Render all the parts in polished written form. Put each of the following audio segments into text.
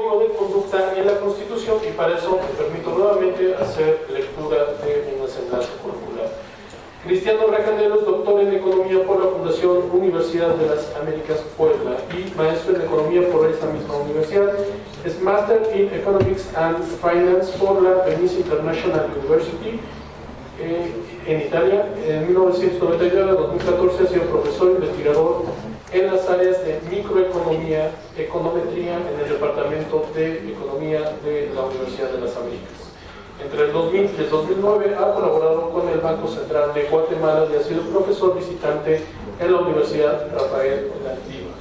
código de conducta en la Constitución, y para eso me permito nuevamente hacer lectura de una semblanza curricular. Cristiano Racandelo es doctor en Economía por la Fundación Universidad de las Américas Puebla y maestro en Economía por esta misma universidad. Es Master in Economics and Finance por la Venice International University en Italia. En 1999 a 2014 ha sido profesor investigador en las áreas de microeconomía, econometría en el Departamento de Economía de la Universidad de las Américas. Entre el 2000 y el 2009 ha colaborado con el Banco Central de Guatemala y ha sido profesor visitante en la Universidad Rafael Landívar.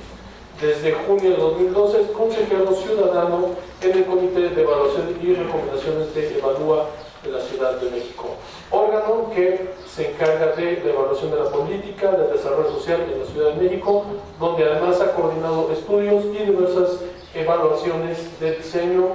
Desde junio de 2012 es consejero ciudadano en el Comité de Evaluación y Recomendaciones de Evalúa de la Ciudad de México, órgano que se encarga de la evaluación de la política del desarrollo social en la Ciudad de México, donde además ha coordinado estudios y diversas evaluaciones de diseño,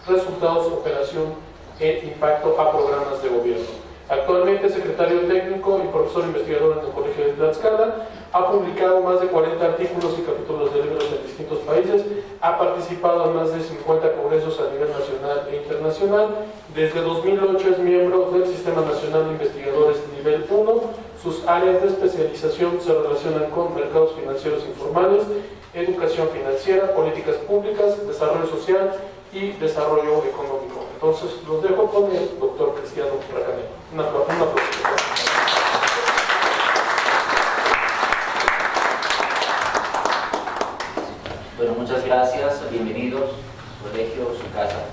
resultados, operación e impacto a programas de gobierno. Actualmente es secretario técnico y profesor investigador en el Colegio de Tlaxcala. Ha publicado más de 40 artículos y capítulos de libros en distintos países. Ha participado en más de 50 congresos a nivel nacional e internacional. Desde 2008 es miembro del Sistema Nacional de Investigadores Nivel 1. Sus áreas de especialización se relacionan con mercados financieros informales, educación financiera, políticas públicas, desarrollo social y desarrollo económico. Entonces, los dejo con el doctor Cristiano Racandelo. Un aplauso. Bueno, muchas gracias, bienvenidos, colegio, su casa.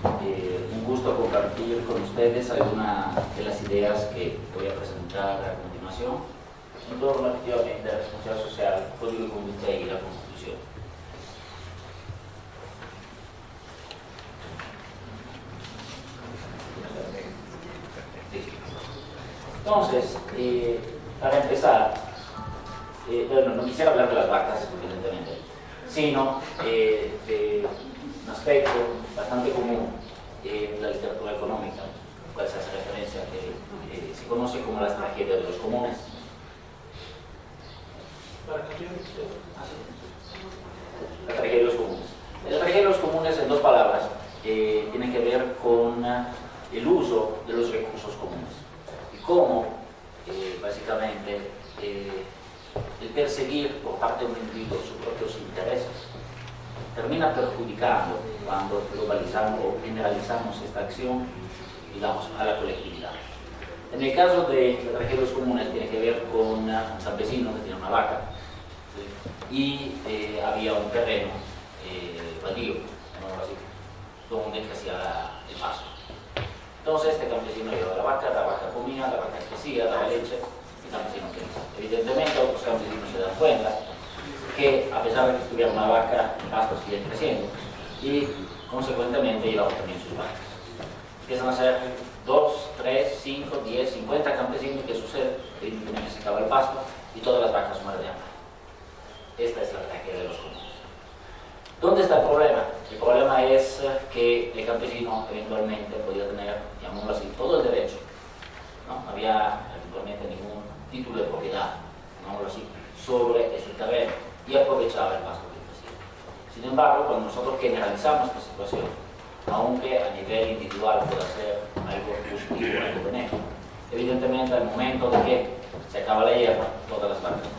Un gusto compartir con ustedes algunas de las ideas que voy a presentar a continuación en torno efectivamente a la responsabilidad social, código de conducta y la Constitución. Entonces, para empezar, bueno, no quisiera hablar de las vacas, evidentemente, sino de un aspecto bastante común en la literatura económica, cual se hace referencia a que se conoce como las tragedias de los comunes. La tragedia de los comunes. La tragedia de los comunes, en dos palabras, tiene que ver con el uso de los recursos comunes y cómo, básicamente, el perseguir por parte de un individuo sus propios intereses termina perjudicando cuando globalizamos o generalizamos esta acción, digamos, a la colectividad. En el caso de la tragedia de los comunes tiene que ver con un campesino que tiene una vaca, ¿sí? Y había un terreno baldío, así, donde crecía el pasto. Entonces este campesino llevaba la vaca comía, la vaca crecía, daba leche, el campesino crecía. Evidentemente otros campesinos se dan cuenta que a pesar de que estuviera una vaca, el pasto sigue creciendo y consecuentemente llevaban también sus vacas. Empiezan a ser 2, 3, 5, 10, 50 campesinos. ¿Qué sucede? Evidentemente se acaba el pasto y todas las vacas mueren de hambre. Esta es la tragedia de los comunes. ¿Dónde está el problema? El problema es que el campesino eventualmente podía tener, llamémoslo así, todo el derecho. No había eventualmente ningún título de propiedad, llamémoslo así, sobre este terreno y aprovechaba el pasto que crecía. Sin embargo, cuando nosotros generalizamos esta situación, aunque a nivel individual pueda ser algo positivo, algo benéfico, evidentemente al momento de que se acaba la hierba, todas las vacas.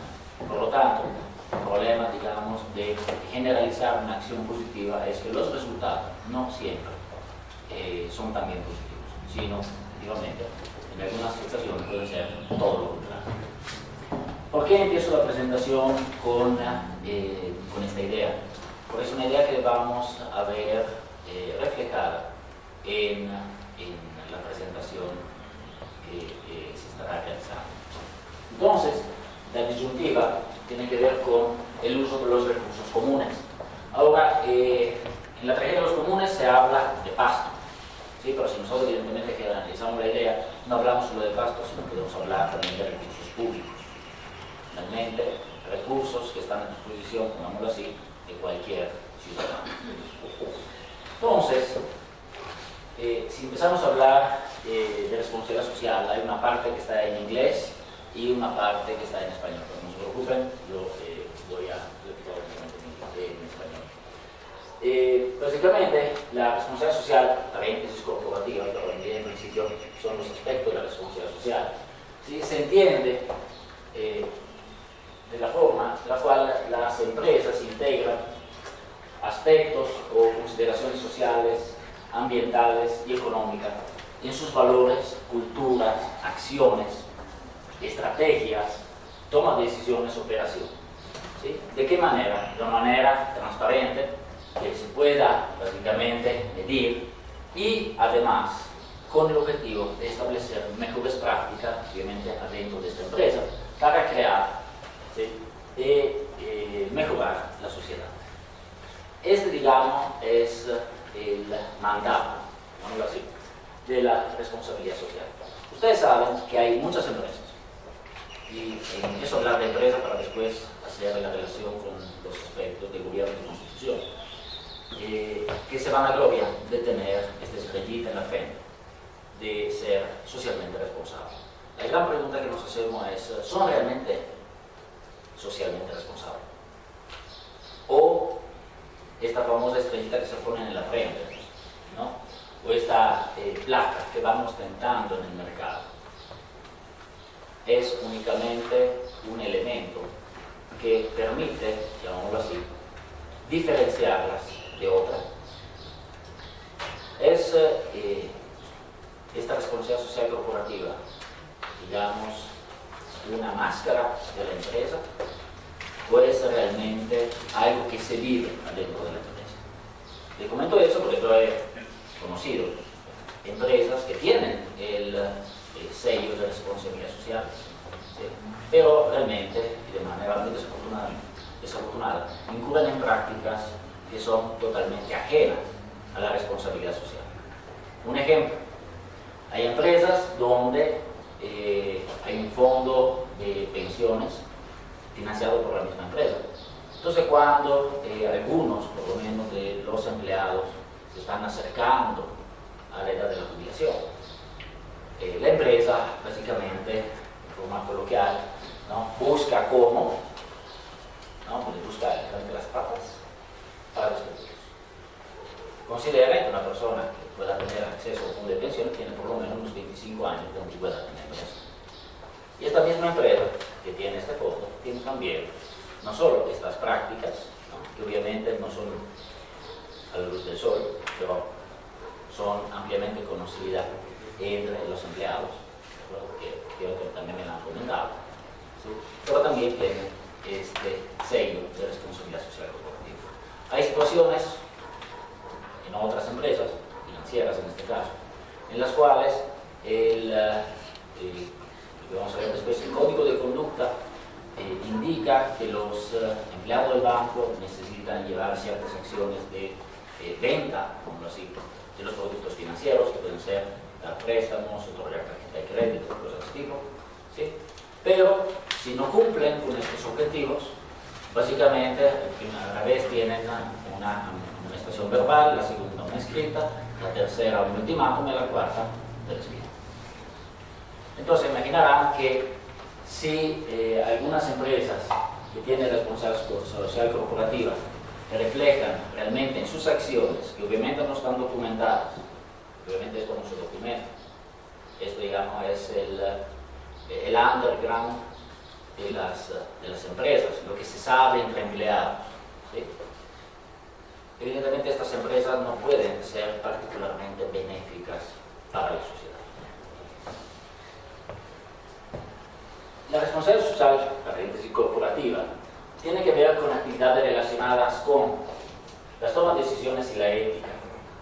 Por lo tanto, el problema, digamos, de generalizar una acción positiva es que los resultados no siempre son también positivos, sino, efectivamente, en algunas situaciones pueden ser todo lo contrario. ¿Por qué empiezo la presentación con esta idea? Porque es una idea que vamos a ver reflejada en la presentación que se estará realizando. Entonces, la disyuntiva tiene que ver con el uso de los recursos comunes. Ahora, en la tragedia de los comunes se habla de pasto, ¿sí? Pero si nosotros evidentemente que analizamos la idea, no hablamos solo de pasto, sino podemos hablar también de recursos públicos. Finalmente, recursos que están a disposición, pongámoslo así, de cualquier ciudadano. Entonces, si empezamos a hablar de responsabilidad social, hay una parte que está en inglés y una parte que está en español. Pero no se preocupen, yo voy a explicar en español. Básicamente, la responsabilidad social, paréntesis corporativa, pero en principio son los aspectos de la responsabilidad social, ¿sí? Se entiende de la forma en la cual las empresas integran aspectos o consideraciones sociales, ambientales y económicas en sus valores, culturas, acciones, estrategias, toma de decisiones, operación. ¿Sí? ¿De qué manera? De una manera transparente, que se pueda básicamente medir y además con el objetivo de establecer mejores prácticas, obviamente adentro de esta empresa, para crear, ¿sí? Mejorar la sociedad. Este, digamos, es el mandato, digámoslo así, de la responsabilidad social. Ustedes saben que hay muchas empresas, y eso hablar de empresa para después hacer la relación con los aspectos de gobierno y constitución, que se van a gloria de tener esta estrellita en la frente, de ser socialmente responsables. La gran pregunta que nos hacemos es, ¿son realmente socialmente responsables? O esta famosa estrellita que se ponen en la frente, ¿no? O esta placa que van ostentando en el mercado, es únicamente un elemento que permite, llamémoslo así, diferenciarlas de otras. Es esta responsabilidad social corporativa, digamos, una máscara de la empresa, o es realmente algo que se vive dentro de la empresa. Les comento eso porque yo he conocido empresas que tienen el sello de responsabilidad social, ¿sí? Pero realmente, y de manera muy desafortunada, incurren en prácticas que son totalmente ajenas a la responsabilidad social. Un ejemplo, hay empresas donde hay un fondo de pensiones financiado por la misma empresa. Entonces, cuando algunos, por lo menos de los empleados, se están acercando a la edad de la jubilación, la empresa, básicamente, de forma coloquial, ¿no? Busca cómo, ¿no? Busca entre las patas para despedirlos. Consideren que una persona que pueda tener acceso a un fondo de pensión tiene por lo menos unos 25 años de antigüedad en la empresa. Y esta misma empresa que tiene este fondo tiene también no solo estas prácticas, ¿no? Que obviamente no son a la luz del sol, pero son ampliamente conocidas entre los empleados, que creo que también me lo han comentado, ¿sí? Pero también tienen este sello de responsabilidad social corporativa. Hay situaciones en otras empresas, financieras en este caso, en las cuales vamos a ver después, el código de conducta indica que los empleados del banco necesitan llevar ciertas acciones de venta, como así, de los productos financieros, que pueden ser dar préstamos, otorgar tarjeta de crédito, cosas de ese tipo, ¿sí? Pero si no cumplen con estos objetivos, básicamente, la primera vez tienen una amonestación verbal, la segunda una escrita, la tercera un ultimátum y la cuarta un despido. Entonces imaginarán que si algunas empresas que tienen responsabilidad social corporativa que reflejan realmente en sus acciones, que obviamente no están documentadas, obviamente esto no se documenta, esto digamos es el underground de las empresas, lo que se sabe entre empleados, ¿sí? Evidentemente estas empresas no pueden ser particularmente benéficas para la sociedad. La responsabilidad social, paréntesis corporativa, tiene que ver con actividades relacionadas con las tomas de decisiones y la ética,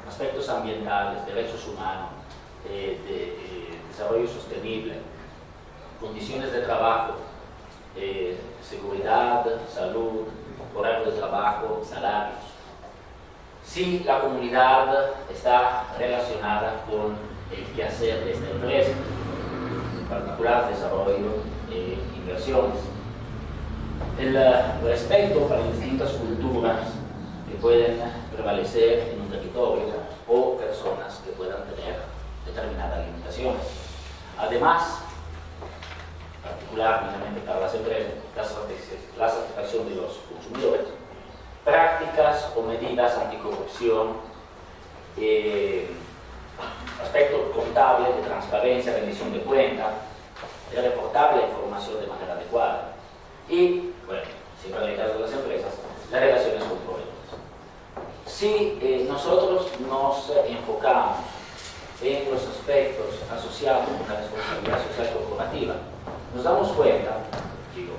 aspectos ambientales, derechos humanos, desarrollo sostenible, condiciones de trabajo, seguridad, salud, horario de trabajo, salarios. Si la comunidad está relacionada con el quehacer de esta empresa, en particular desarrollo, inversiones, el respeto para distintas culturas que pueden prevalecer en un territorio o personas que puedan tener determinadas limitaciones. Además, particularmente para las empresas, la satisfacción de los consumidores prácticas o medidas anticorrupción, aspecto contable, de transparencia, rendición de cuenta, de reportar la información de manera adecuada y, bueno, siempre en el caso de las empresas, las relaciones con proveedores. Si nosotros nos enfocamos en los aspectos asociados con la responsabilidad social corporativa, nos damos cuenta, digo,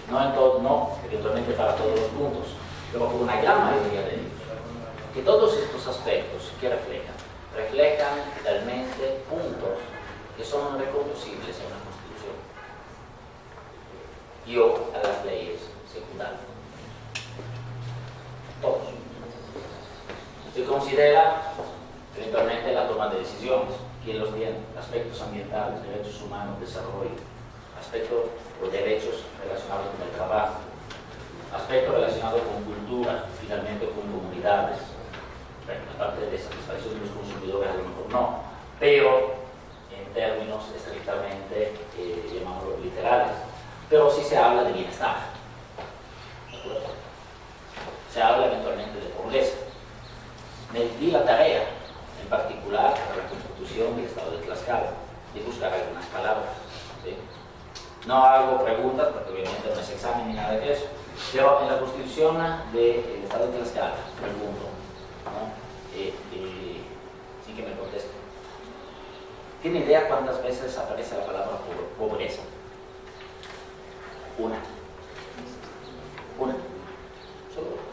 no eventualmente para todos los puntos, pero por una gran mayoría de ellos, que todos estos aspectos que reflejan realmente puntos que son reconducibles a una constitución y o a las leyes secundarias. Todos. Se considera eventualmente la toma de decisiones, quién los tiene, aspectos ambientales, derechos humanos, desarrollo, aspectos o derechos relacionados con el trabajo, aspectos relacionados con cultura, finalmente con comunidades. Bueno, la parte de satisfacción de los consumidores a lo mejor no, pero en términos estrictamente, llamámoslo literales, pero sí se habla de bienestar. ¿De acuerdo? Se habla eventualmente de pobreza. Me di la tarea, en particular para la Constitución del Estado de Tlaxcala, de buscar algunas palabras. ¿Sí? No hago preguntas, porque obviamente no es examen ni nada de eso, pero en la Constitución del Estado de Tlaxcala, pregunto, ¿no? Sin que me contesten. ¿Tiene idea cuántas veces aparece la palabra pobreza? Una. Solo.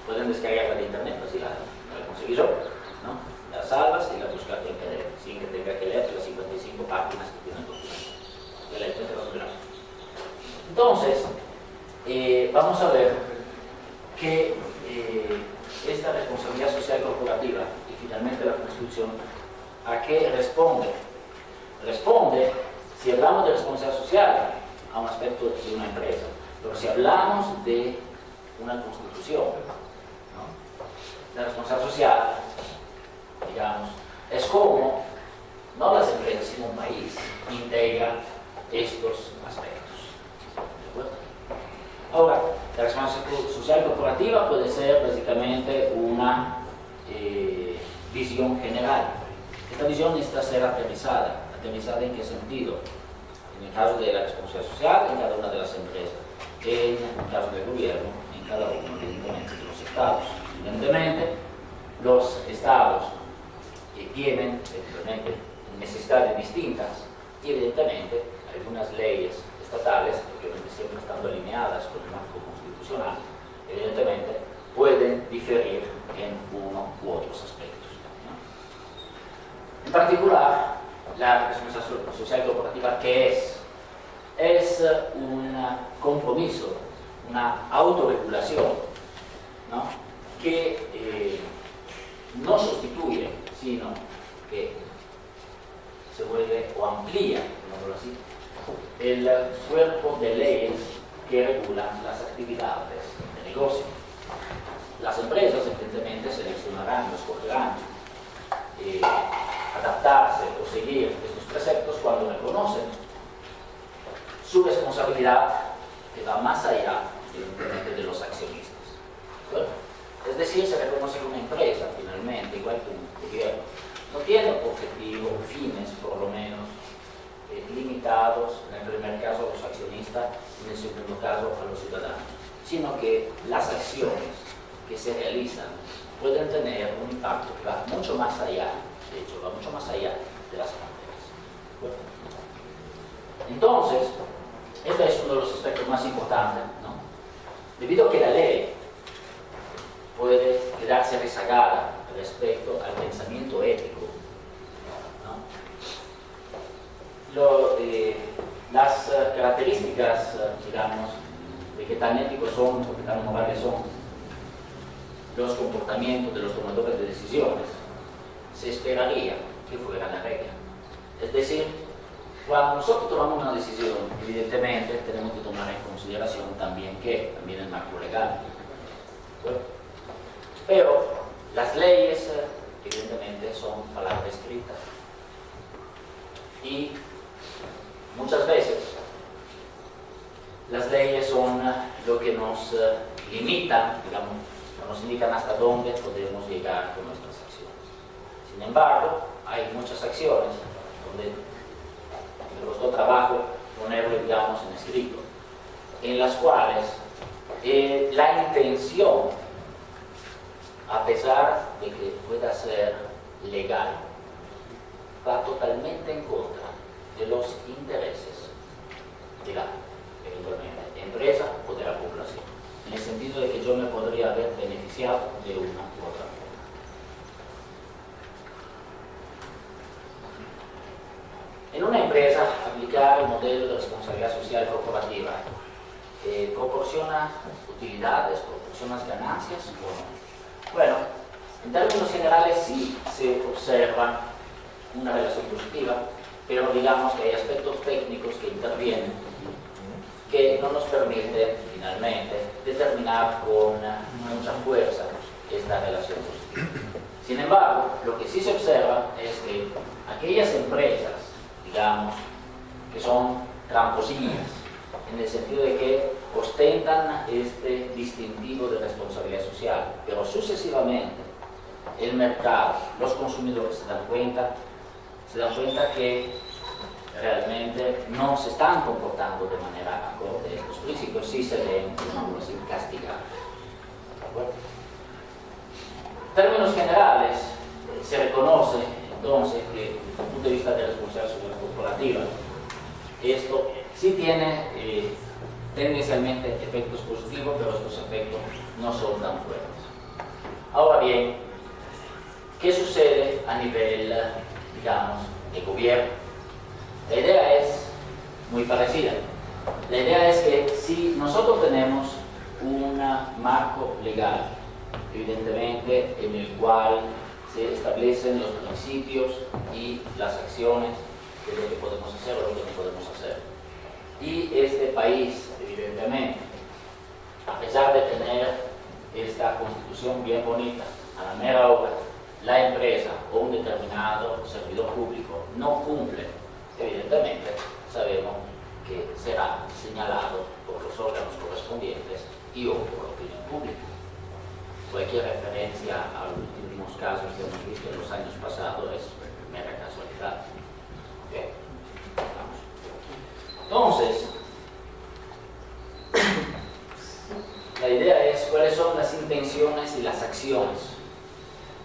Pueden descargarla de internet, así la conseguí yo, ¿no? La salvas y la buscas en PDF, sin que tenga que leer las 55 páginas que tiene el documento. Entonces, vamos a ver que esta responsabilidad social corporativa y finalmente la Constitución, ¿a qué responde? Responde, si hablamos de responsabilidad social, a un aspecto de una empresa, pero si hablamos de una Constitución, ¿no? La responsabilidad social, digamos, es como, no las empresas, sino un país, integra estos aspectos. ¿De acuerdo? Ahora, la responsabilidad social corporativa puede ser básicamente una visión general. Esta visión necesita ser aterrizada. ¿Aterrizada en qué sentido? En el caso de la responsabilidad social, en cada una de las empresas. En el caso del gobierno, en cada uno, evidentemente, de los estados. Evidentemente, los estados tienen, evidentemente, necesidades distintas y, evidentemente, algunas leyes estatales, que siempre estando alineadas con el marco constitucional, evidentemente pueden diferir en uno u otros aspectos, ¿no? En particular, la responsabilidad social corporativa, ¿qué es? Es un compromiso, una autorregulación, ¿no? Que no sustituye, sino que se vuelve o amplía, digámoslo así, el cuerpo de leyes que regulan las actividades de negocio. Las empresas, evidentemente, seleccionarán, escogerán adaptarse o seguir estos preceptos cuando reconocen su responsabilidad, que va más allá, evidentemente, de los accionistas. ¿Bueno? Es decir, se reconoce que una empresa, finalmente, igual que un gobierno, no tiene objetivos, fines, por lo menos, limitados, en el primer caso a los accionistas, en el segundo caso a los ciudadanos, sino que las acciones que se realizan pueden tener un impacto que va mucho más allá, de hecho, va mucho más allá de las fronteras. Bueno. Entonces, este es uno de los aspectos más importantes, ¿no? Debido a que la ley puede quedarse rezagada respecto al pensamiento ético, las características, digamos, de qué tan éticos son o qué tan morales son los comportamientos de los tomadores de decisiones, se esperaría que fuera la regla. Es decir, cuando nosotros tomamos una decisión, evidentemente tenemos que tomar en consideración también el marco legal. ¿Bueno? Pero las leyes, evidentemente, son palabras escritas. Y muchas veces las leyes son lo que nos limita, digamos, nos indican hasta dónde podemos llegar con nuestras acciones. Sin embargo, hay muchas acciones donde me costó trabajo ponerlo, digamos, en escrito, en las cuales la intención, a pesar de que pueda ser legal, va totalmente en contra de los intereses de la empresa o de la población, en el sentido de que yo me podría haber beneficiado de una u otra forma. En una empresa, aplicar el modelo de responsabilidad social corporativa proporciona utilidades, proporciona ganancias o no. Bueno, en términos generales sí se observa una relación positiva, pero digamos que hay aspectos técnicos que intervienen que no nos permiten finalmente determinar con mucha fuerza esta relación positiva. Sin embargo, lo que sí se observa es que aquellas empresas, digamos, que son tramposinas, en el sentido de que ostentan este distintivo de responsabilidad social, pero sucesivamente el mercado, los consumidores se dan cuenta que realmente no se están comportando de manera acorde a estos principios, sí se ven, digamos así, castigados. ¿De acuerdo? En términos generales, se reconoce entonces que desde el punto de vista de responsabilidad social corporativa, esto sí tiene tendencialmente efectos positivos, pero estos efectos no son tan fuertes. Ahora bien, ¿qué sucede a nivel, digamos, de gobierno? La idea es muy parecida. La idea es que si nosotros tenemos un marco legal, evidentemente, en el cual se establecen los principios y las acciones de lo que podemos hacer o lo que no podemos hacer, y este país, evidentemente, a pesar de tener esta constitución bien bonita, a la mera hora, la empresa o un determinado servidor público no cumple, evidentemente sabemos que será señalado por los órganos correspondientes y o por la opinión pública. Cualquier referencia a los últimos casos que hemos visto en los años pasados es mera casualidad. ¿Okay? Vamos. Entonces, la idea es cuáles son las intenciones y las acciones.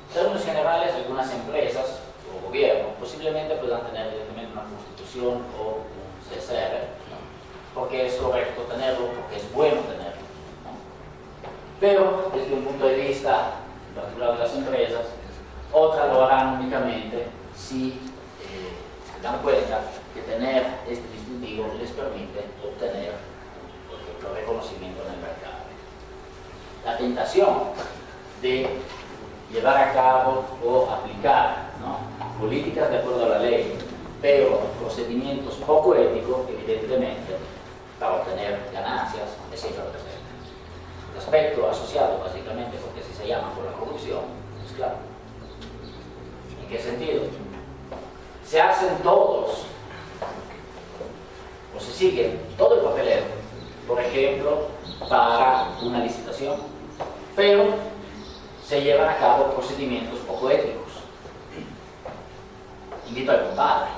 En términos generales, algunas empresas o gobiernos posiblemente puedan tener evidentemente una constitución o un CSR, ¿no? Porque es correcto tenerlo, porque es bueno tenerlo, ¿no? Pero desde un punto de vista particular de las empresas, otras lo harán únicamente si se dan cuenta que tener este distintivo les permite obtener, por ejemplo, reconocimiento en el mercado. La tentación de llevar a cabo o aplicar, ¿no?, políticas de acuerdo a la ley, pero procedimientos poco éticos, evidentemente, para obtener ganancias, es siempre presente. El aspecto asociado, básicamente, porque así se llama por la corrupción, es claro. ¿En qué sentido? Se hacen todos, o se sigue todo el papeleo, por ejemplo, para una licitación, pero se llevan a cabo procedimientos poco éticos. Invito al compadre,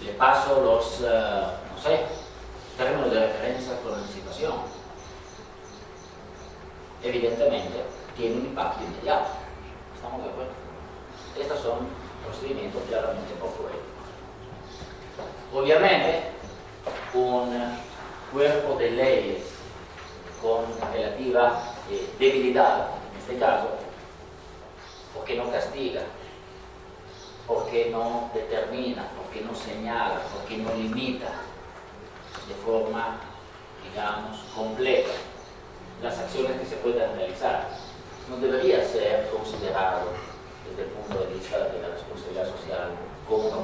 le paso los, no sé, términos de referencia con la licitación. Evidentemente, tiene un impacto inmediato. ¿Estamos de acuerdo? Estos son procedimientos claramente poco éticos. Obviamente, un cuerpo de leyes con relativa debilidad, en este caso, porque no castiga, porque no determina, porque no señala, porque no limita de forma, digamos, completa las acciones que se puedan realizar, no debería ser considerado desde el punto de vista de la responsabilidad social como una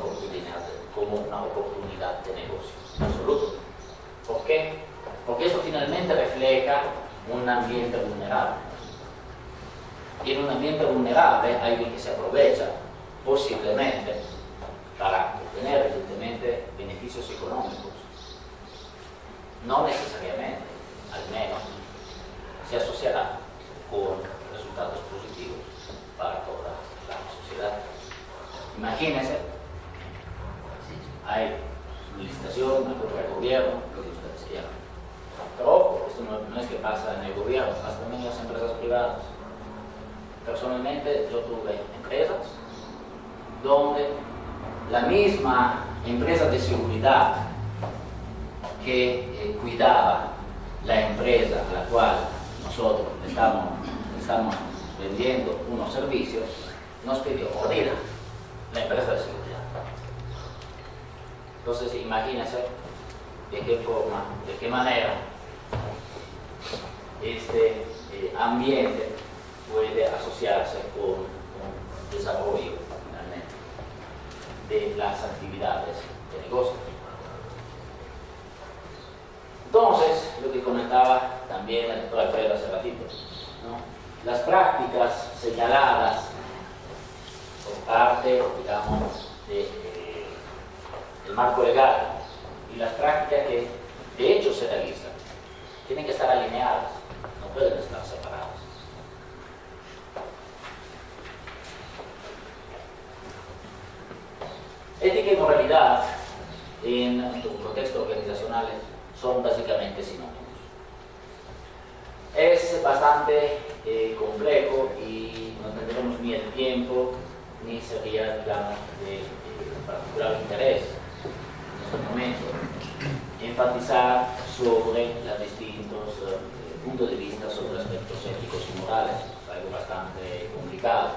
oportunidad de negocio, en absoluto. ¿Por qué? Porque eso finalmente refleja un ambiente vulnerable. Y en un ambiente vulnerable hay alguien que se aprovecha posiblemente para obtener evidentemente beneficios económicos no necesariamente, al menos, se asociará con resultados positivos para toda la sociedad. Imagínense, hay una licitación, una compra de gobierno, lo que ustedes quieran. Pero ojo, esto no es que pasa en el gobierno, pasa también en las empresas privadas. Personalmente, yo tuve empresas donde la misma empresa de seguridad que cuidaba la empresa a la cual nosotros estamos vendiendo unos servicios, nos pidió morir la empresa de seguridad. Entonces, imagínense de qué forma, de qué manera este ambiente puede asociarse con un desarrollo finalmente de las actividades de negocio. Entonces, lo que comentaba también el doctor Alfredo hace ratito, ¿no? Las prácticas señaladas por parte, digamos, del marco legal y las prácticas que de hecho se realizan tienen que estar alineadas, no pueden estar separadas. Ética y moralidad en contextos organizacionales son básicamente sinónimos. Es bastante complejo y no tendremos ni el tiempo ni sería, digamos, de particular interés en este momento enfatizar sobre los distintos puntos de vista sobre aspectos éticos y morales. Es algo bastante complicado.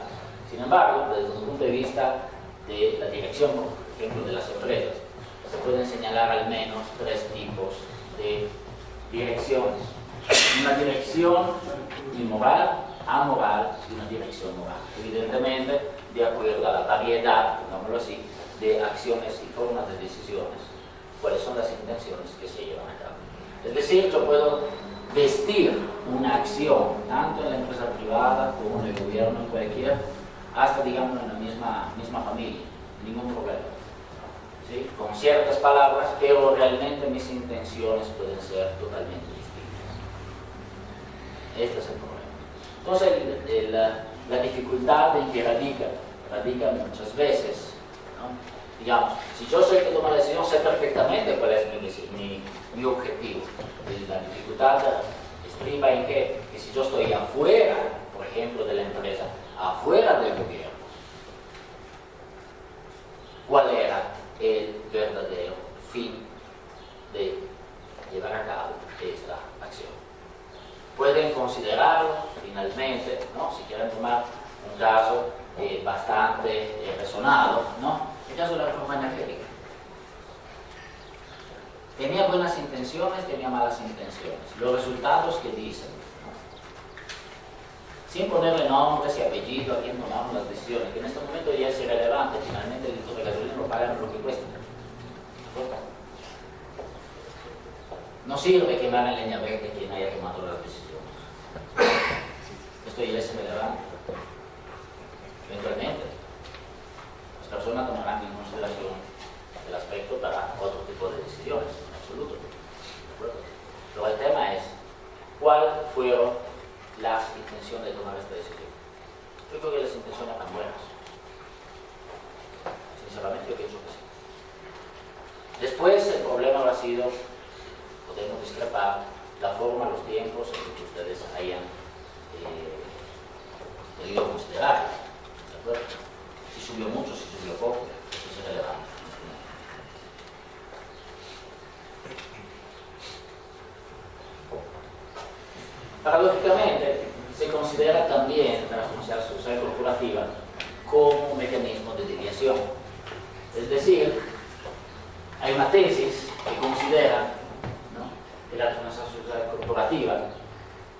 Sin embargo, desde un punto de vista de la dirección, por ejemplo, de las empresas, se pueden señalar al menos 3 tipos de direcciones. Una dirección inmoral, amoral y una dirección moral. Evidentemente, de acuerdo a la variedad, digámoslo así, de acciones y formas de decisiones, cuáles son las intenciones que se llevan a cabo. Es decir, yo puedo vestir una acción, tanto en la empresa privada como en el gobierno, en cualquier, hasta, digamos, en la misma familia, ningún problema. ¿Sí? Con ciertas palabras, pero realmente mis intenciones pueden ser totalmente distintas. Este es el problema. Entonces, la dificultad en que radica muchas veces, ¿no? Digamos, si yo soy el que toma la decisión, sé perfectamente cuál es mi objetivo. La dificultad estriba en que si yo estoy afuera, por ejemplo, de la empresa, afuera del gobierno, ¿cuál era el verdadero fin de llevar a cabo esta acción? Pueden considerarlo finalmente, ¿no? Si quieren tomar un caso bastante resonado, ¿no? El caso de la reforma energética. Tenía buenas intenciones, tenía malas intenciones. Los resultados que dicen, ¿no? Sin ponerle nombres y apellidos a quien tomamos las decisiones, que en este momento ya es irrelevante, finalmente el litro de gasolina lo pagan lo que cuesta. No sirve quemar en leña verde quien haya tomado las decisiones. Esto ya es irrelevante. Eventualmente, las personas tomarán en consideración el aspecto para otro tipo de decisiones, en absoluto. ¿De acuerdo? Pero el tema es, ¿cuáles fueron las intenciones de tomar esta decisión? Yo creo que las intenciones eran buenas. Sinceramente, yo pienso que sí. Después, el problema habrá sido, podemos discrepar, la forma, los tiempos en que ustedes hayan debido considerar. ¿De acuerdo? Si subió mucho, si subió poco, eso es irrelevante. Paradójicamente, se considera también la responsabilidad social corporativa como un mecanismo de desviación. Es decir, hay una tesis que considera, ¿no?, que la responsabilidad social corporativa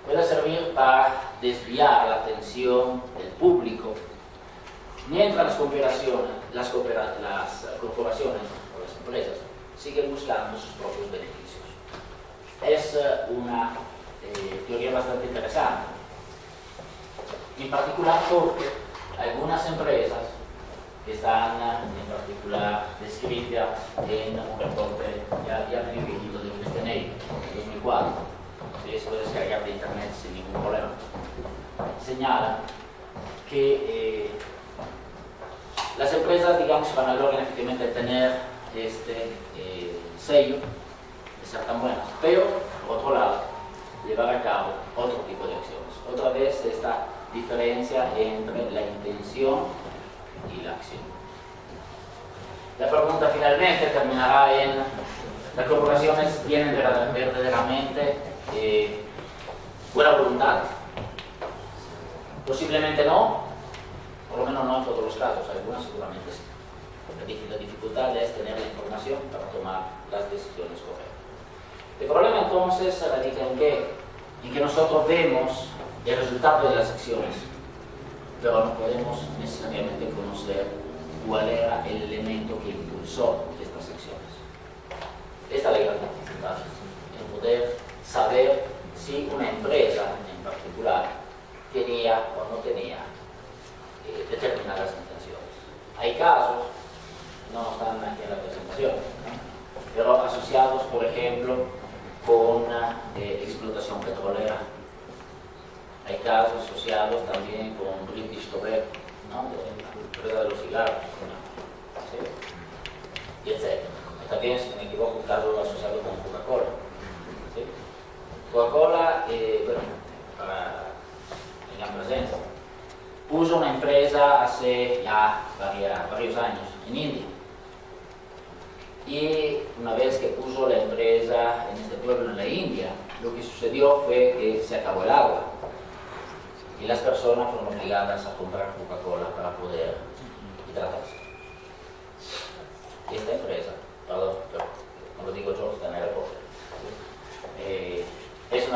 puede servir para desviar la atención del público mientras las corporaciones o las empresas siguen buscando sus propios beneficios. Es una teoría bastante interesante, en particular porque algunas empresas que están en particular descritas en un reporte ya medio viejito de Christian Eyre, 2004, ¿sí? Se puede descargar de internet sin ningún problema, señala que las empresas, digamos, se vanaglorian efectivamente de tener este sello, de ser tan buenas, pero por otro lado, llevar a cabo otro tipo de acciones. Otra vez esta diferencia entre la intención y la acción. La pregunta finalmente terminará en: ¿las corporaciones tienen verdaderamente buena voluntad? Posiblemente no, por lo menos no en todos los casos, algunas seguramente sí. La dificultad es tener la información para tomar las decisiones correctas. El problema entonces radica en que nosotros vemos el resultado de las acciones, pero no podemos necesariamente conocer cuál era el elemento que impulsó estas acciones. Esta es la gran dificultad, en poder saber si una empresa en particular tenía o no tenía determinadas intenciones. Hay casos, no están aquí en la presentación, ¿no?, pero asociados, por ejemplo, con explotación petrolera. Hay casos asociados también con British Tobacco, ¿no?, de la empresa de los cigarros, ¿no?, ¿sí?, y etc. También, si no me equivoco, un caso asociado con Coca-Cola, ¿sí? Coca-Cola, bueno, para la presencia, puso una empresa hace ya varios años en India. Y una vez que puso la empresa en este pueblo en la India, lo que sucedió fue que se acabó el agua y las personas fueron obligadas a comprar Coca-Cola para poder hidratarse. Esta empresa, perdón, pero no lo digo yo, está en el reporte, es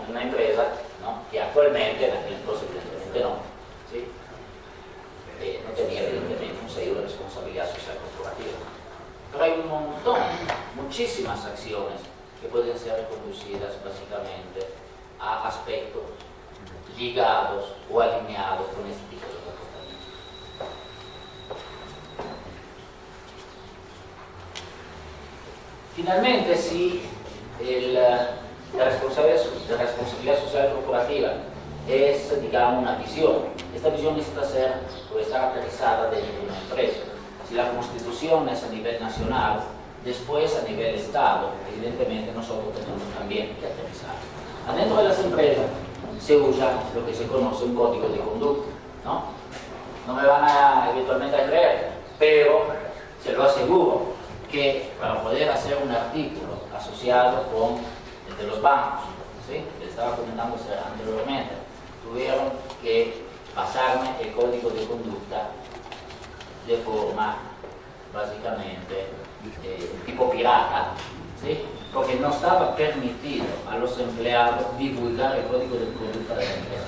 una empresa, ¿no?, que actualmente, en aquel entonces evidentemente no, ¿sí?, no tenía evidentemente un sello de responsabilidad social corporativa. Pero hay un montón, muchísimas acciones que pueden ser reconducidas básicamente a aspectos ligados o alineados con este tipo de comportamiento. Finalmente, si la responsabilidad social corporativa es, digamos, una visión, esta visión necesita ser o estar aterrizada dentro de una empresa. Si la Constitución es a nivel nacional, después a nivel Estado, evidentemente nosotros tenemos también que aterrizar. Adentro de las empresas se usa lo que se conoce un código de conducta, ¿no? No me van a eventualmente a creer, pero se lo aseguro que para poder hacer un artículo asociado con el de los bancos, ¿sí?, que estaba comentando anteriormente, tuvieron que pasarme el código de conducta de forma básicamente tipo pirata, ¿sí?, porque no estaba permitido a los empleados divulgar el código de conducta de la empresa.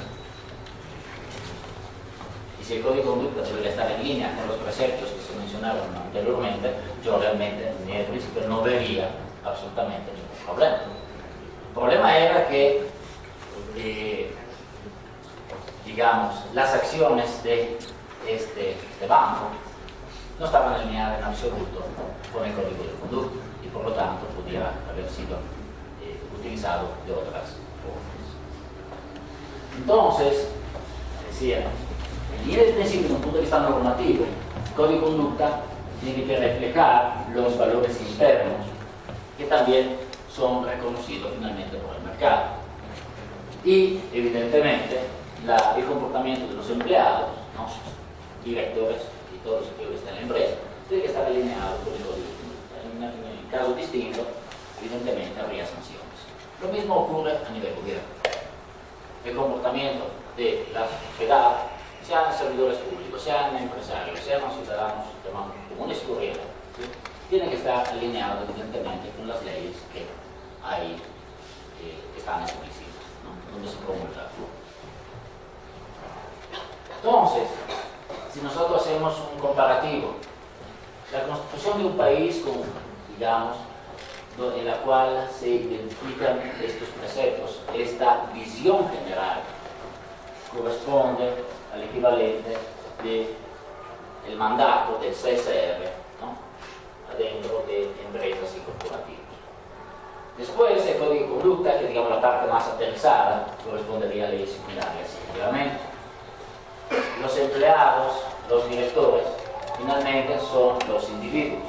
Y si el código de conducta debería estar en línea con los preceptos que se mencionaron anteriormente, yo realmente ni al principio no vería absolutamente ningún problema. El problema era que digamos, las acciones de este banco no estaban alineadas en absoluto con el código de conducta y por lo tanto pudiera haber sido utilizado de otras formas. Entonces, decía, y desde el principio, desde un punto de vista normativo, el código de conducta tiene que reflejar los valores internos que también son reconocidos finalmente por el mercado. Y, evidentemente, el comportamiento de los empleados, ¿no?, directores y todos los que están en la empresa, tiene que estar alineado con el código de conducta. En casos distintos, evidentemente, habría sanciones. Lo mismo ocurre a nivel gobierno. El comportamiento de la sociedad, sean servidores públicos, sean empresarios, sean ciudadanos comunes y corrientes, ¿sí?, tiene que estar alineado evidentemente con las leyes que ahí están establecidas, ¿no?, donde se promulga. Entonces, si nosotros hacemos un comparativo, la constitución de un país con, digamos, en la cual se identifican estos preceptos, esta visión general corresponde al equivalente del mandato del CSR, ¿no?, adentro de empresas y corporativos. Después, el código de conducta, que digamos la parte más aterrizada, correspondería a leyes secundarias, efectivamente. Los empleados, los directores, finalmente son los individuos.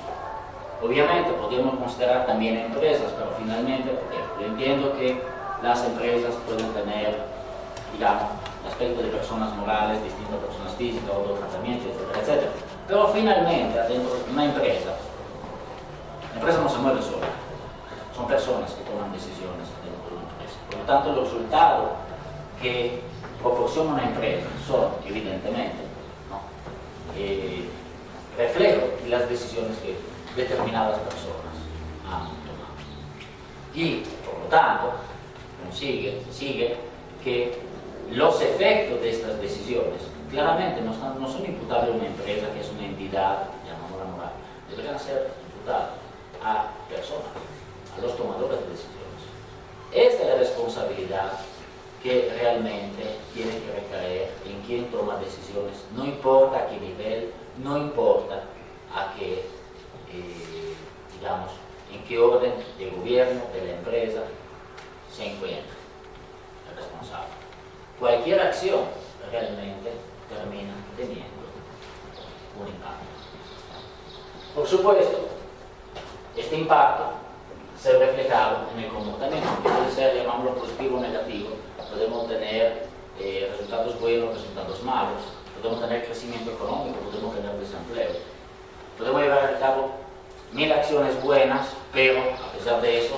Obviamente podríamos considerar también empresas, pero finalmente, porque yo entiendo que las empresas pueden tener, digamos, aspecto de personas morales, distintas a personas físicas, otro tratamiento, etcétera, etcétera. Pero finalmente, dentro de una empresa, la empresa no se mueve sola. Son personas que toman decisiones dentro de una empresa. Por lo tanto, los resultados que proporciona una empresa son, evidentemente, ¿no? Reflejo de las decisiones que determinadas personas han tomado. Y, por lo tanto, se sigue que los efectos de estas decisiones claramente no son imputables a una empresa que es una entidad, llamémosla moral, deberían ser imputados a personas, a los tomadores de decisiones. Esta es la responsabilidad que realmente tiene que recaer en quien toma decisiones, no importa a qué nivel, no importa a qué, digamos, en qué orden del gobierno, de la empresa se encuentra el responsable. Cualquier acción realmente termina teniendo un impacto. Por supuesto, este impacto se ve reflejado en el comportamiento, que puede ser, llamámoslo, positivo o negativo. Podemos tener resultados buenos, resultados malos, podemos tener crecimiento económico, podemos tener desempleo. Podemos llevar a cabo 1000 acciones buenas, pero a pesar de eso,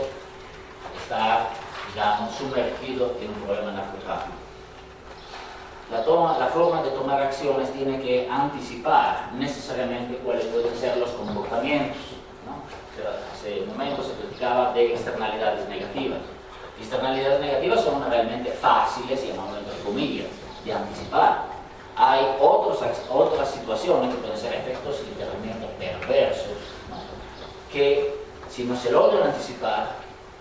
estar, digamos, sumergido en un problema de narcotráfico. La forma de tomar acciones tiene que anticipar necesariamente cuáles pueden ser los comportamientos, ¿no? Hace un momento se platicaba de externalidades negativas. Externalidades negativas son realmente fáciles, llamémoslo entre comillas, de anticipar. Hay otras situaciones que pueden ser efectos literalmente perversos, ¿no? Que si no se logran anticipar,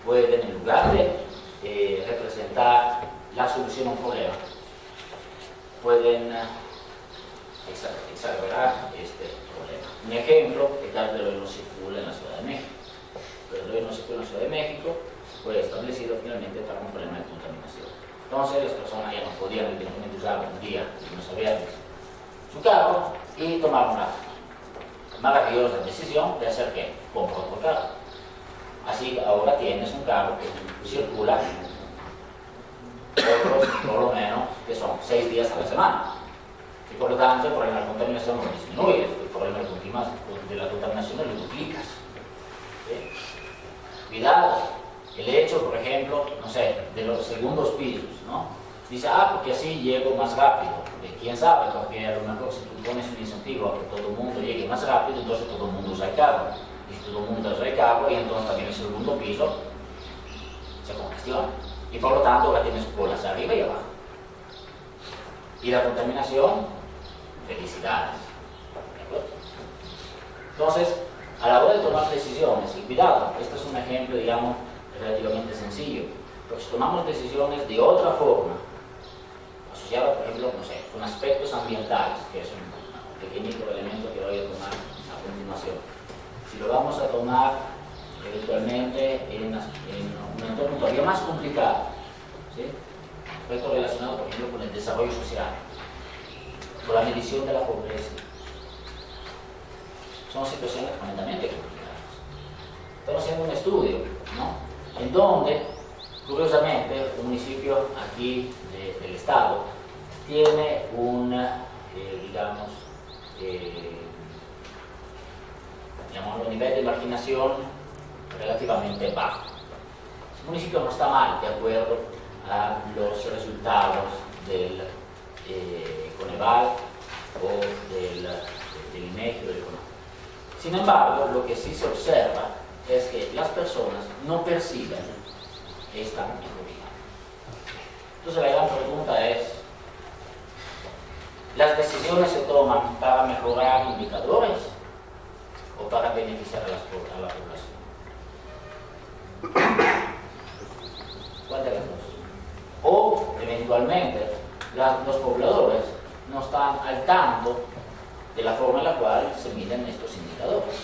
pueden, en lugar de representar la solución a un problema, pueden exagerar este problema. Un ejemplo, el caso del hoy no circula en la Ciudad de México. El hoy no circula en la Ciudad de México fue establecido finalmente para un problema de contaminación. Entonces las personas ya no podían evidentemente usar un día, no sabían su carro, y tomaron una maravillosa decisión de hacer ¿qué? Comprar otro carro. Así ahora tienes un carro que circula otros, por lo menos, que son 6 días a la semana. Y por lo tanto, el problema de la contaminación no disminuye, el problema de la contaminación no lo duplicas. ¿Sí? Cuidado, el hecho, por ejemplo, no sé, de los segundos pisos, ¿no? Dice, porque así llego más rápido. ¿Quién sabe? Porque a lo mejor si tú pones un incentivo a que todo el mundo llegue más rápido, entonces todo el mundo usa el carro. Y si todo el mundo usa el carro, y entonces también el segundo piso se congestiona. Y por lo tanto ahora tienes colas arriba y abajo. Y la contaminación, felicidades. Entonces, a la hora de tomar decisiones, y cuidado, este es un ejemplo, digamos, relativamente sencillo, pero si tomamos decisiones de otra forma, asociadas, por ejemplo, no sé, con aspectos ambientales, que es un pequeñito elemento que voy a tomar a continuación, si lo vamos a tomar eventualmente en un entorno todavía más complicado, ¿sí? Aspectos relacionados, por ejemplo, con el desarrollo social, con la medición de la pobreza. Son situaciones tremendamente complicadas. Estamos haciendo un estudio, ¿no? En donde, curiosamente, un municipio aquí del estado tiene un, digamos, llamémoslo nivel de marginación relativamente bajo. El municipio no está mal de acuerdo a los resultados del Coneval o del INEGI o del CONAVE. Sin embargo, lo que sí se observa es que las personas no perciben esta mejoría. Entonces la gran pregunta es, ¿las decisiones se toman para mejorar indicadores o para beneficiar a la población? ¿Cuál de las dos? O, eventualmente, los pobladores no están al tanto de la forma en la cual se miden estos indicadores.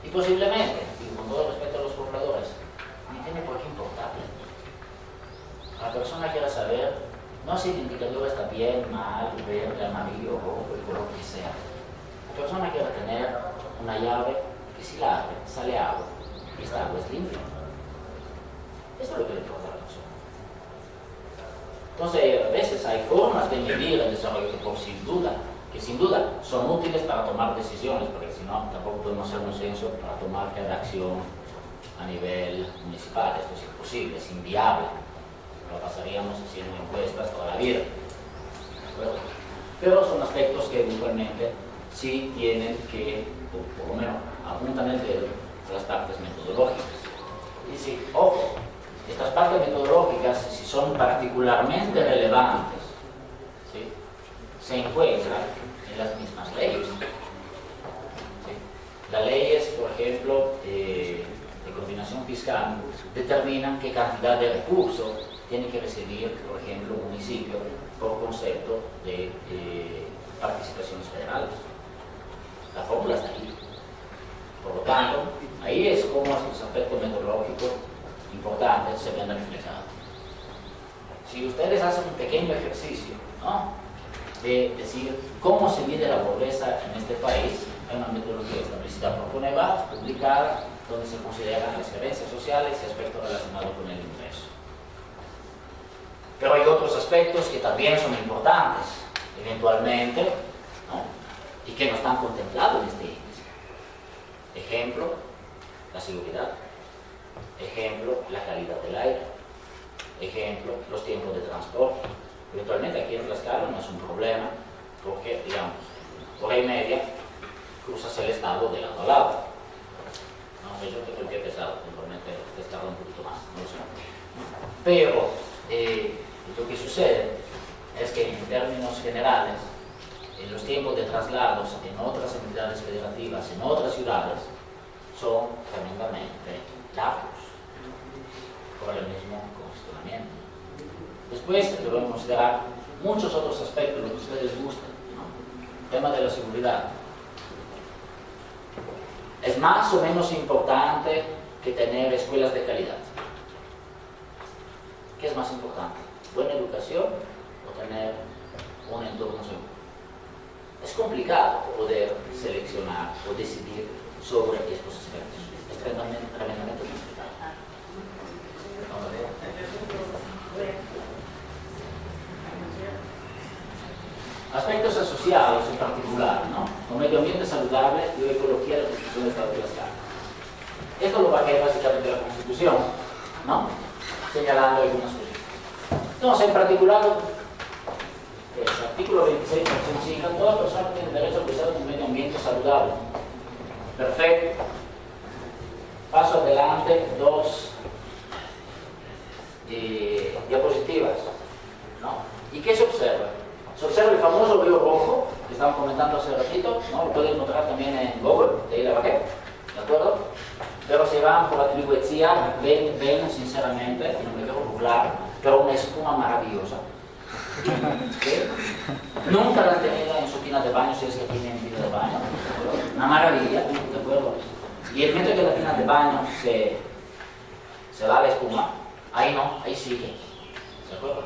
Y posiblemente, y con todo respeto a los pobladores, tiene por qué importarle. La persona quiere saber, no si el indicador está bien, mal, verde, amarillo, rojo, el color que sea. La persona quiere tener una llave que si la abre, sale agua, y esta agua es limpia. Esto es lo que le importa a la persona. Entonces, a veces hay formas de medir el desarrollo que sin duda son útiles para tomar decisiones, porque si no, tampoco podemos hacer un censo para tomar cada acción a nivel municipal. Esto es imposible, es inviable. Lo pasaríamos haciendo encuestas toda la vida. Pero son aspectos que eventualmente sí tienen que, por lo menos, apuntan el dedo a las partes metodológicas. Y sí, ojo, estas partes metodológicas, si son particularmente relevantes, ¿sí?, se encuentran en las mismas leyes. ¿Sí? Las leyes, por ejemplo, de coordinación fiscal, determinan qué cantidad de recursos tiene que recibir, por ejemplo, un municipio por concepto de participaciones federales. La fórmula está ahí. Por lo tanto, ahí es como estos aspectos metodológicos importantes se ven reflejados. Si ustedes hacen un pequeño ejercicio, ¿no?, de decir cómo se mide la pobreza en este país, hay una metodología establecida por Coneval, publicada, donde se consideran las creencias sociales y aspectos relacionados con el ingreso. Pero hay otros aspectos que también son importantes, eventualmente, ¿no?, y que no están contemplados en este índice. Ejemplo, la seguridad. Ejemplo, la calidad del aire. Ejemplo, los tiempos de transporte. Eventualmente aquí en Tlaxcala no es un problema, porque, digamos, hora y media cruzas el estado de lado a lado. No, yo creo que he pesado, eventualmente este tarda un poquito más, no lo sé. Pero lo que sucede es que en términos generales, los tiempos de traslados en otras entidades federativas, en otras ciudades, son tremendamente largos por el mismo congestionamiento. Después debemos considerar muchos otros aspectos, lo que ustedes gusten, ¿no? El tema de la seguridad. Es más o menos importante que tener escuelas de calidad. ¿Qué es más importante? ¿Buena educación o tener un entorno seguro? Es complicado poder seleccionar o decidir sobre estos aspectos. Es tremendamente complicado. Aspectos asociados en particular, ¿no?, con medio ambiente saludable y ecología de la Constitución del Estado de Tlaxcala. Esto lo bajé básicamente de la Constitución, ¿no?, señalando algunas cosas. Entonces, en particular, el artículo 26, sección 5, toda persona tiene derecho a gozar de un medio ambiente saludable. Perfecto. Paso adelante, dos diapositivas, ¿no? ¿Y qué se observa? Se observa el famoso río rojo, que estaban comentando hace ratito, ¿no? Lo pueden encontrar también en Google, de ahí la bajé, ¿de acuerdo? Pero si van por la Tlihuetzia, ven sinceramente, en un río popular, pero una espuma maravillosa. ¿Sí? Nunca la han tenido en su tina de baño, si es que tienen tina de baño. Una maravilla, ¿de acuerdo? Y el momento que la tina de baño se va la espuma, ahí no, ahí sigue. ¿De acuerdo?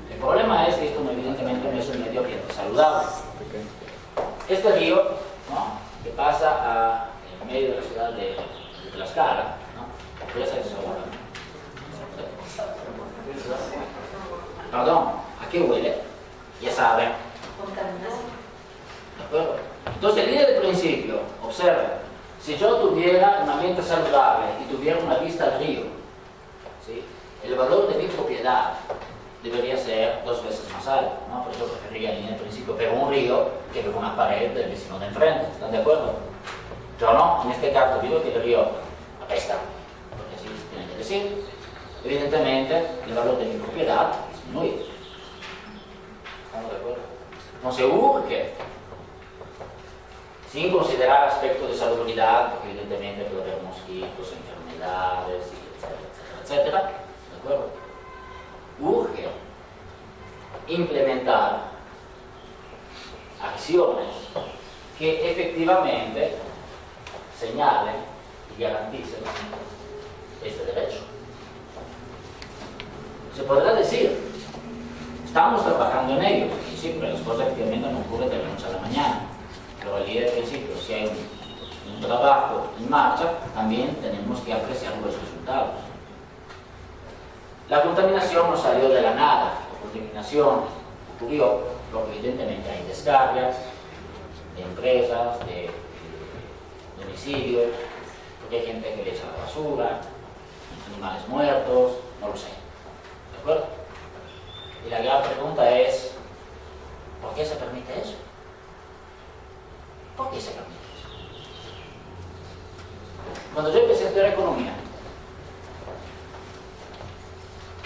El problema es que esto evidentemente no es un medio ambiente saludable. Este río, ¿no?, que pasa en medio de la ciudad de Tlaxcala, ¿no?, puede ser seguro. Perdón, ¿a qué huele? Ya saben. ¿De acuerdo? Entonces, el día del principio, observen, si yo tuviera un ambiente saludable y tuviera una vista al río, ¿sí?, el valor de mi propiedad debería ser 2 veces más alto, ¿no? Por eso preferiría en el principio ver un río que ver una pared del vecino de enfrente. ¿Están de acuerdo? Yo no, en este caso digo que el río apesta, porque así tienen que decir. Evidentemente, el valor de mi propiedad disminuye. ¿Estamos de acuerdo? Entonces urge, sin considerar aspectos de salubridad, porque evidentemente puede haber mosquitos, enfermedades, etcétera, etcétera, ¿de acuerdo? Urge implementar acciones que efectivamente señalen y garanticen este derecho. Se podrá decir, estamos trabajando en ello, y sí, pero las cosas efectivamente no ocurren de la noche a la mañana. Pero al día de principio, si hay un trabajo en marcha, también tenemos que apreciar los resultados. La contaminación no salió de la nada. La contaminación ocurrió porque evidentemente hay descargas de empresas, de domicilios, porque hay gente que le echa la basura, animales muertos, no lo sé. ¿De acuerdo? Y la gran pregunta es, ¿por qué se permite eso? ¿Por qué se permite eso? Cuando yo empecé a estudiar economía,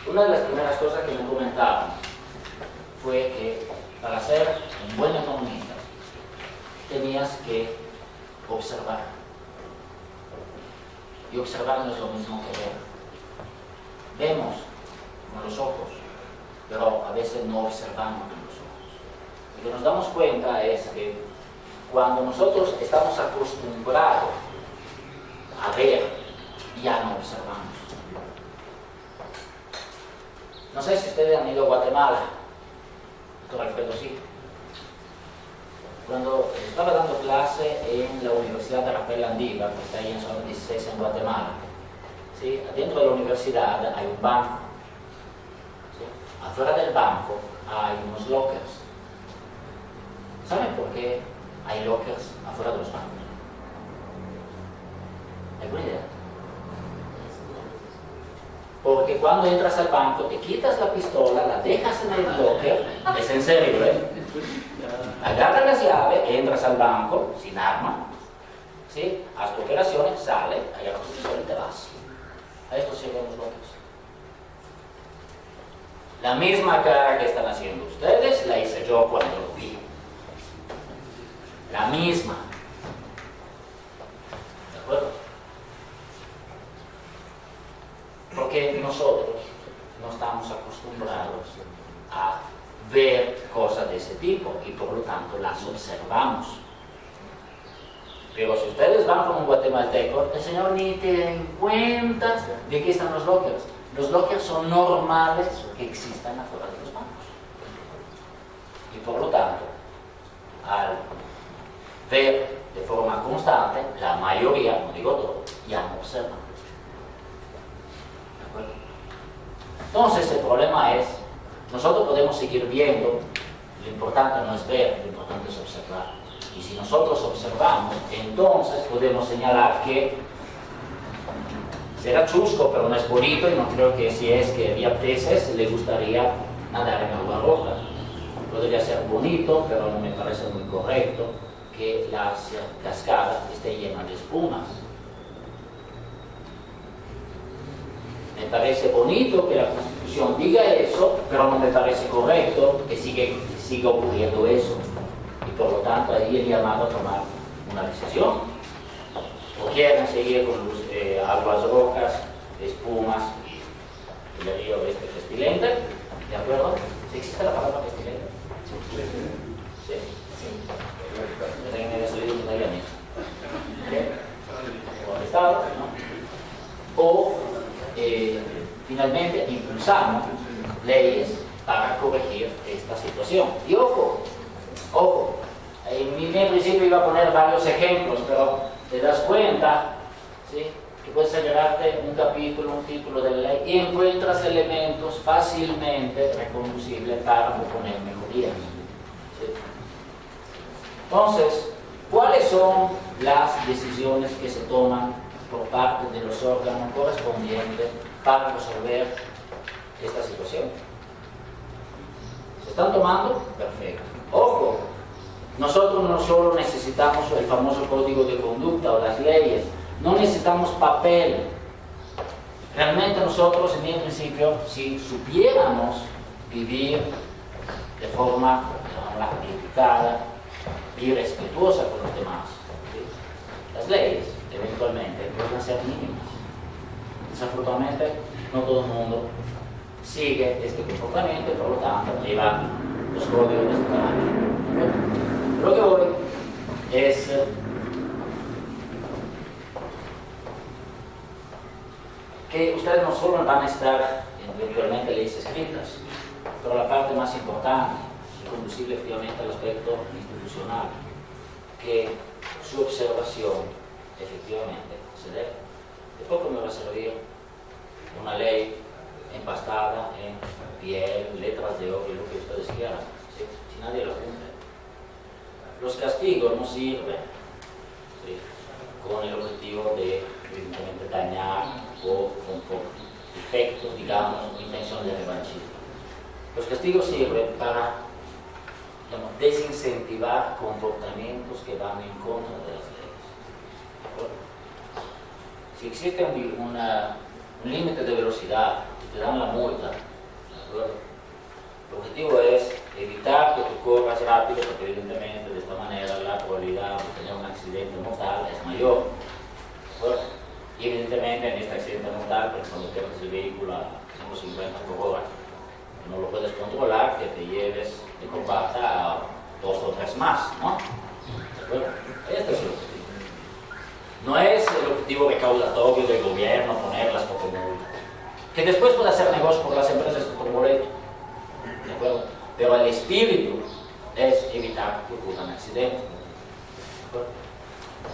una de las primeras cosas que me comentaban fue que para ser un buen economista tenías que observar. Y observar no es lo mismo que ver. Vemos con los ojos, pero a veces no observamos con los ojos. Lo que nos damos cuenta es que cuando nosotros estamos acostumbrados a ver, ya no observamos. No sé si ustedes han ido a Guatemala, doctor Alfredo, sí. Cuando estaba dando clase en la Universidad de Rafael Landívar, que está ahí en zona 16 en Guatemala, ¿sí? Dentro de la universidad hay un banco. ¿Sí? Afuera del banco hay unos lockers. ¿Saben por qué hay lockers afuera de los bancos? ¿Alguna idea? Porque cuando entras al banco te quitas la pistola, la dejas en el locker, es en serio, agarras las llaves, entras al banco sin arma, ¿sí? Haz tu operación, sale, agarras tu pistola y te vas. A esto sirven los lockers. La misma cara que están haciendo ustedes la hice yo cuando lo vi. La misma. ¿De acuerdo? Porque nosotros no estamos acostumbrados a ver cosas de ese tipo y por lo tanto las observamos. Pero si ustedes van con un guatemalteco, el señor ni te den cuenta de que están los lockers. Los lockers son normales que existan afuera de los bancos. Y por lo tanto, al ver de forma constante, la mayoría, no digo todo, ya no observan. Entonces el problema es, nosotros podemos seguir viendo, lo importante no es ver, lo importante es observar. Y si nosotros observamos, entonces podemos señalar que será chusco, pero no es bonito, y no creo que si es que había peces, le gustaría nadar en agua roja. Podría ser bonito, pero no me parece muy correcto que las cascadas estén llenas de espumas. Me parece bonito que la Constitución diga eso, pero no me parece correcto que siga ocurriendo eso. Y por lo tanto, ahí el llamado a tomar una decisión. O quieren seguir con los, aguas rocas, espumas, y el río pestilente, ¿de acuerdo? ¿Sí existe la palabra pestilente? Sí. Yo también había salido un italiano. O Estado, ¿no? O finalmente impulsamos leyes para corregir esta situación. Y ojo, en principio iba a poner varios ejemplos, pero te das cuenta, ¿sí?, que puedes señalarte un capítulo, un título de la ley y encuentras elementos fácilmente reconducibles para proponer mejorías. ¿Sí? Entonces, ¿cuáles son las decisiones que se toman por parte de los órganos correspondientes para resolver esta situación? ¿Se están tomando? Perfecto. Ojo, nosotros no solo necesitamos el famoso código de conducta o las leyes, no necesitamos papel. Realmente nosotros, en el principio, si supiéramos vivir de forma educada y respetuosa con los demás, ¿sí?, las leyes eventualmente pueden ser mínimas. Desafortunadamente, no todo el mundo sigue este comportamiento y por lo tanto lleva los códigos de este tamaño. Lo que voy es que ustedes no solo van a estar virtualmente leyes escritas, pero la parte más importante y conducible efectivamente al aspecto institucional, que su observación efectivamente se dé. De poco me va a servir una ley empastada en piel, letras de oro y lo que ustedes quieran, ¿sí? Si nadie lo cumple. Los castigos no sirven, ¿sí?, con el objetivo de evidentemente dañar o con efectos, digamos, intención de revanchismo. Los castigos sirven para, digamos, desincentivar comportamientos que van en contra de las leyes. ¿De acuerdo? Si existe un límite de velocidad y te dan la multa, ¿de acuerdo?, el objetivo es evitar que tú corras rápido, porque evidentemente de esta manera la probabilidad de tener un accidente mortal es mayor. ¿De acuerdo? Y evidentemente en este accidente mortal, pues cuando pierdes el vehículo a 150 por hora, no lo puedes controlar, que te lleves de combate a 2 o 3 más, ¿no? ¿De acuerdo? Este es el objetivo. No es el objetivo recaudatorio del gobierno ponerlas por multa, que después puede hacer negocio por las empresas por boleto, ¿de acuerdo? Pero el espíritu es evitar que ocurran accidentes, ¿de acuerdo?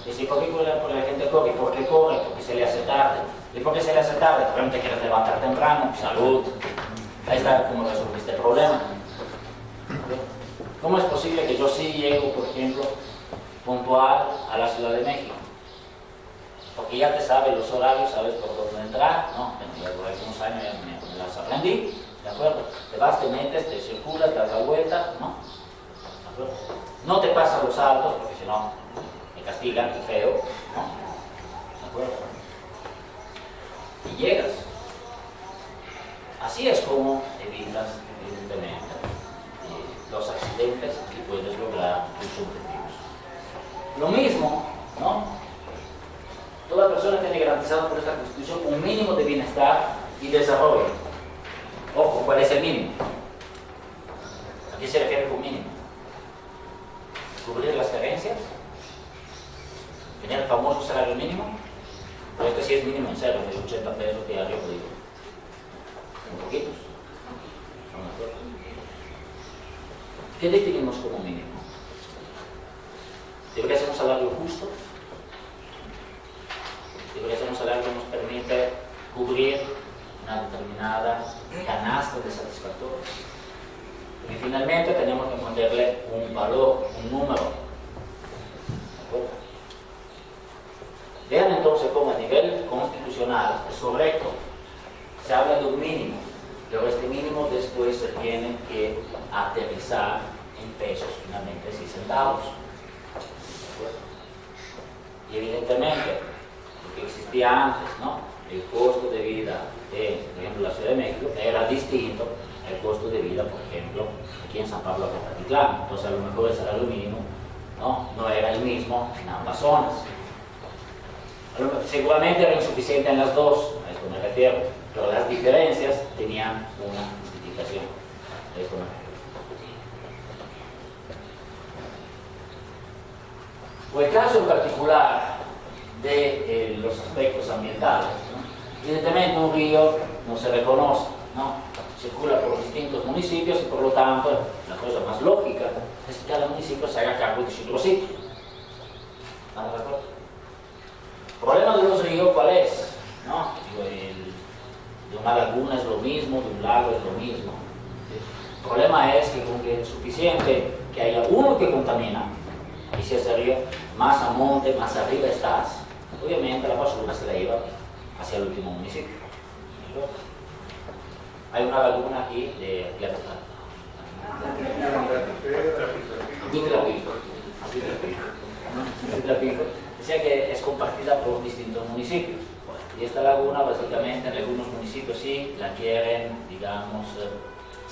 Y si por la gente corre, ¿por qué corre? Porque se le hace tarde. ¿Y por qué se le hace tarde? Porque te quieres levantar temprano, salud. Ahí está cómo resolviste el problema. ¿Cómo es posible que yo sí llego, por ejemplo, puntual a la Ciudad de México? Porque ya te sabes los horarios, sabes por dónde entrar, ¿no? Por algunos años ya me las aprendí, ¿de acuerdo? Te vas, te metes, te circulas, das la vuelta, ¿no? ¿De acuerdo? No te pasas los saltos, porque si no, te castigan, y feo, ¿no? ¿De acuerdo? Y llegas. Así es como evitas, evidentemente, los accidentes y puedes lograr tus objetivos. Lo mismo, ¿no? Toda persona tiene garantizado por esta Constitución un mínimo de bienestar y desarrollo. Ojo, ¿cuál es el mínimo? ¿A qué se refiere con mínimo? ¿Cubrir las carencias? ¿Tener el famoso salario mínimo? Pero este sí es mínimo en serio, de 80 pesos diarios, digo. Un poquitos. ¿Qué definimos como mínimo? ¿Debería ser un salario justo? ¿Debería ser un salario que nos permite cubrir una determinada canasta de satisfactores? Y finalmente tenemos que ponerle un valor, un número. ¿De acuerdo? Vean entonces cómo a nivel constitucional es correcto. Se habla de un mínimo, pero este mínimo después se tiene que aterrizar en pesos, finalmente 6 centavos. ¿De acuerdo? Y evidentemente, lo que existía antes, ¿no?, el costo de vida de, por ejemplo, la Ciudad de México era distinto al costo de vida, por ejemplo, aquí en San Pablo Tepatitlán. Entonces, a lo mejor el salario mínimo no era el mismo en ambas zonas. Seguramente era insuficiente en las dos, a esto me refiero, pero las diferencias tenían una justificación. A esto me refiero. O el caso en particular de los aspectos ambientales, ¿no? Evidentemente un río no se reconoce, ¿no? Circula por distintos municipios y por lo tanto la cosa más lógica es que cada municipio se haga cargo de su trocito. ¿Estamos de acuerdo? El problema de los ríos, ¿cuál es? ¿No? De una laguna es lo mismo, de un lago es lo mismo. El problema es que con que es suficiente que haya uno que contamina, y si ese río más a monte, más arriba estás, obviamente la basura se la lleva hacia el último municipio. Hay una laguna aquí de Huitlapico, decía que es compartida por distintos municipios. Y esta laguna, básicamente, en algunos municipios sí la quieren, digamos,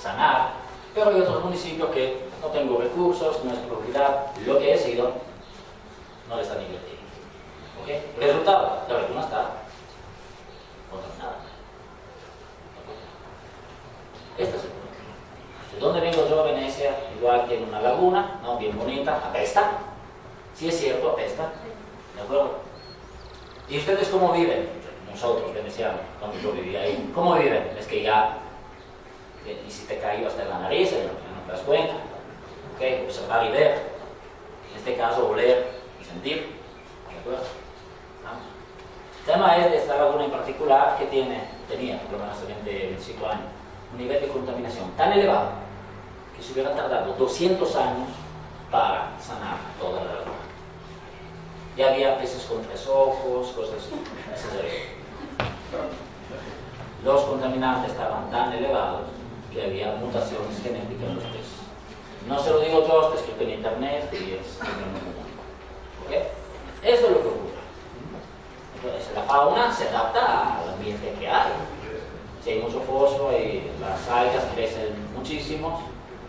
sanar, pero hay otros municipios que no tengo recursos, no es propiedad, lo que he sido, no le están invirtiendo. ¿Ok? Resultado, la laguna está contaminada. Este es el problema. ¿De dónde vengo yo a Venecia? Igual que en una laguna, ¿no?, bien bonita, apesta. Sí es cierto, apesta. ¿De acuerdo? ¿Y ustedes cómo viven? nosotros, venecianos, cuando yo vivía ahí. ¿Cómo viven? Es que ya hiciste caído hasta en la nariz, no te das cuenta. ¿Okay? Observar y ver. En este caso, oler y sentir. ¿De acuerdo? ¿Vamos? El tema es de esta laguna en particular que tenía por lo menos hace 25 años un nivel de contaminación tan elevado que se hubiera tardado 200 años para sanar toda la laguna. Ya había peces con 3 ojos, cosas así. Los contaminantes estaban tan elevados que había mutaciones genéticas en los peces. No se lo digo yo, está escrito en internet y es común. ¿Okay? Eso es lo que ocurre. Entonces, la fauna se adapta al ambiente que hay. Si hay mucho fósforo y las algas crecen muchísimo,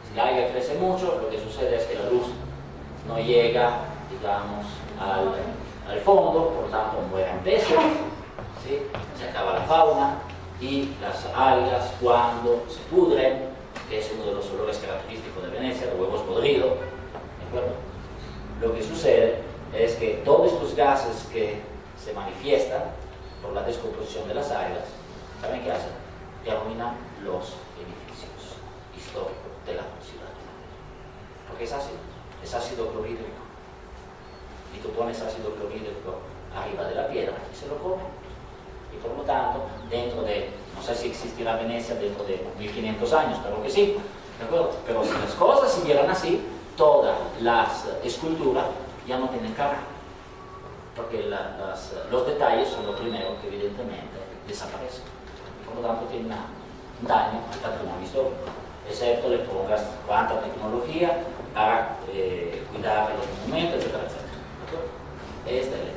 si la alga crece mucho, lo que sucede es que la luz no llega, digamos, al fondo, por lo tanto mueren peces, ¿sí? Se acaba la fauna y las algas cuando se pudren, que es uno de los olores característicos de Venecia, de huevos podridos, ¿de acuerdo? Lo que sucede es que todos estos gases que se manifiestan por la descomposición de las algas, ¿saben qué hacen? Que arruinan los edificios históricos de la ciudad. Porque es ácido clorhídrico. Y tú pones ácido clorhídrico arriba de la piedra y se lo comen. Y por lo tanto, dentro de, no sé si existirá Venecia dentro de 1500 años, pero que sí, ¿de acuerdo? Pero si las cosas siguieran así, todas las esculturas ya no tienen cara. Porque los detalles son lo primero que evidentemente desaparecen. Por lo tanto, tiene un daño al patrimonio histórico, excepto le pongas cuánta tecnología para cuidar de los monumentos, etcétera, etcétera. Esta es la idea.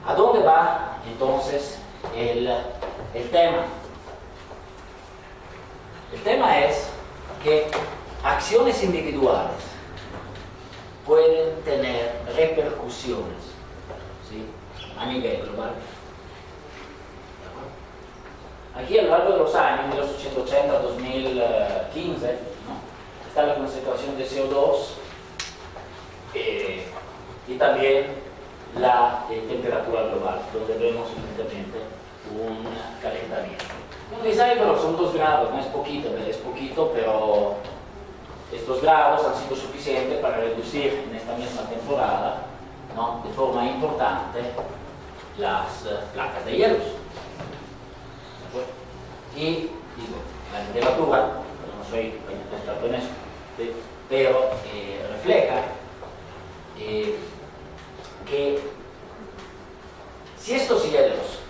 ¿A dónde va entonces el tema? El tema es que acciones individuales pueden tener repercusiones, ¿sí?, a nivel global. Aquí a lo largo de los años, 1880 a 2015, ¿no?, está la concentración de CO2 y también la temperatura global, donde vemos evidentemente un calentamiento. Uno dice, ay, pero son 2 grados, no es poquito, pero estos grados han sido suficientes para reducir en esta misma temporada, ¿no?, de forma importante las placas de hielos. Y digo, la literatura, yo no soy experto en eso, ¿sí?, pero refleja que si estos hielos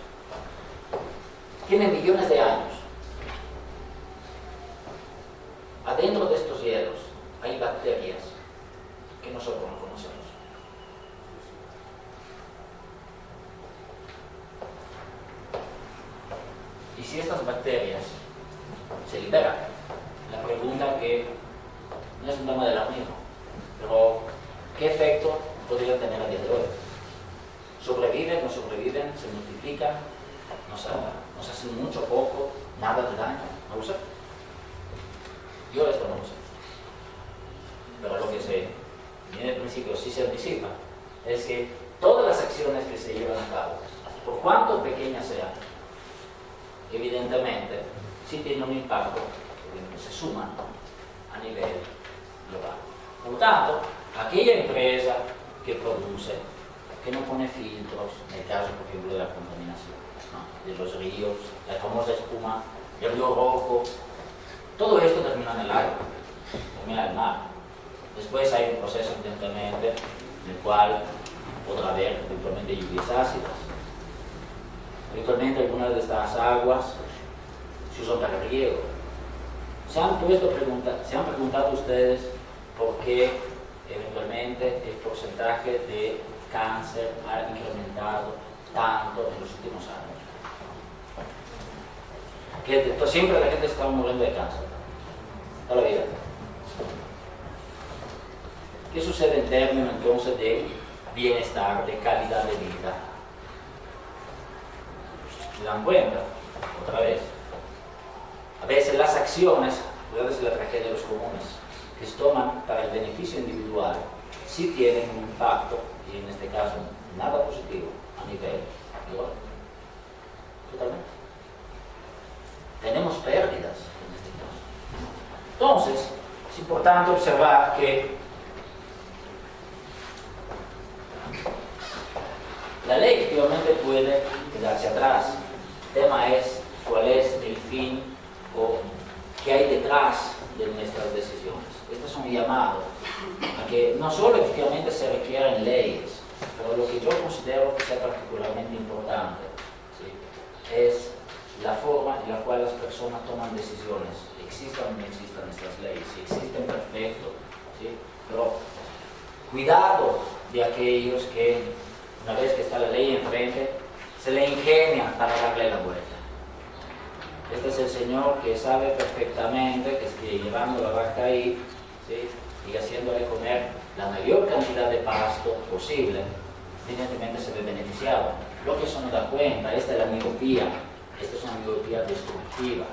tienen millones de años, adentro de estos hielos hay bacterias que nosotros no conocemos. Y si estas bacterias se liberan, la pregunta que no es un tema del mismo, pero ¿qué efecto podría tener a día de hoy? ¿Sobreviven, no sobreviven, se multiplican, nos hacen mucho, poco, nada de daño? No lo sé. Yo esto no lo sé. Pero lo que sé, en el principio sí se anticipa, es que todas las acciones que se llevan a cabo, por cuanto pequeñas sean, evidentemente sí tienen un impacto que se suman a nivel global. Por lo tanto, aquella empresa que produce, que no pone filtros, en el caso por ejemplo de la contaminación, ¿no?, de los ríos, la famosa espuma del río Rojo, todo esto termina en el agua, termina en el mar. Después hay un proceso evidentemente en el cual podrá haber eventualmente lluvias ácidas. Eventualmente algunas de estas aguas se usan para el riego. ¿Se han preguntado ustedes por qué eventualmente el porcentaje de cáncer ha incrementado tanto en los últimos años? Que siempre la gente está muriendo de cáncer, toda la vida. ¿Qué sucede en términos entonces de bienestar, de calidad de vida? ¿Se dan cuenta? Otra vez. A veces las acciones, recuerden la tragedia de los comunes, que se toman para el beneficio individual, sí tienen un impacto, y en este caso nada positivo, a nivel global. totalmente. Tenemos pérdidas en este caso. Entonces, es importante observar que la ley efectivamente puede quedarse atrás. El tema es cuál es el fin o qué hay detrás de nuestras decisiones. Este es un llamado a que no solo efectivamente se requieren leyes, pero lo que yo considero que sea particularmente importante, ¿sí?, es la forma en la cual las personas toman decisiones. Existan o no existan estas leyes, si existen, perfecto, ¿sí?, pero cuidado de aquellos que, una vez que está la ley enfrente, se le ingenian para darle la vuelta. Este es el Señor que sabe perfectamente que llevando la vaca ahí, ¿sí?, y haciéndole comer la mayor cantidad de pasto posible, evidentemente se ve beneficiado. Lo que eso no da cuenta, esta es la miopía, esta es una miopía destructiva.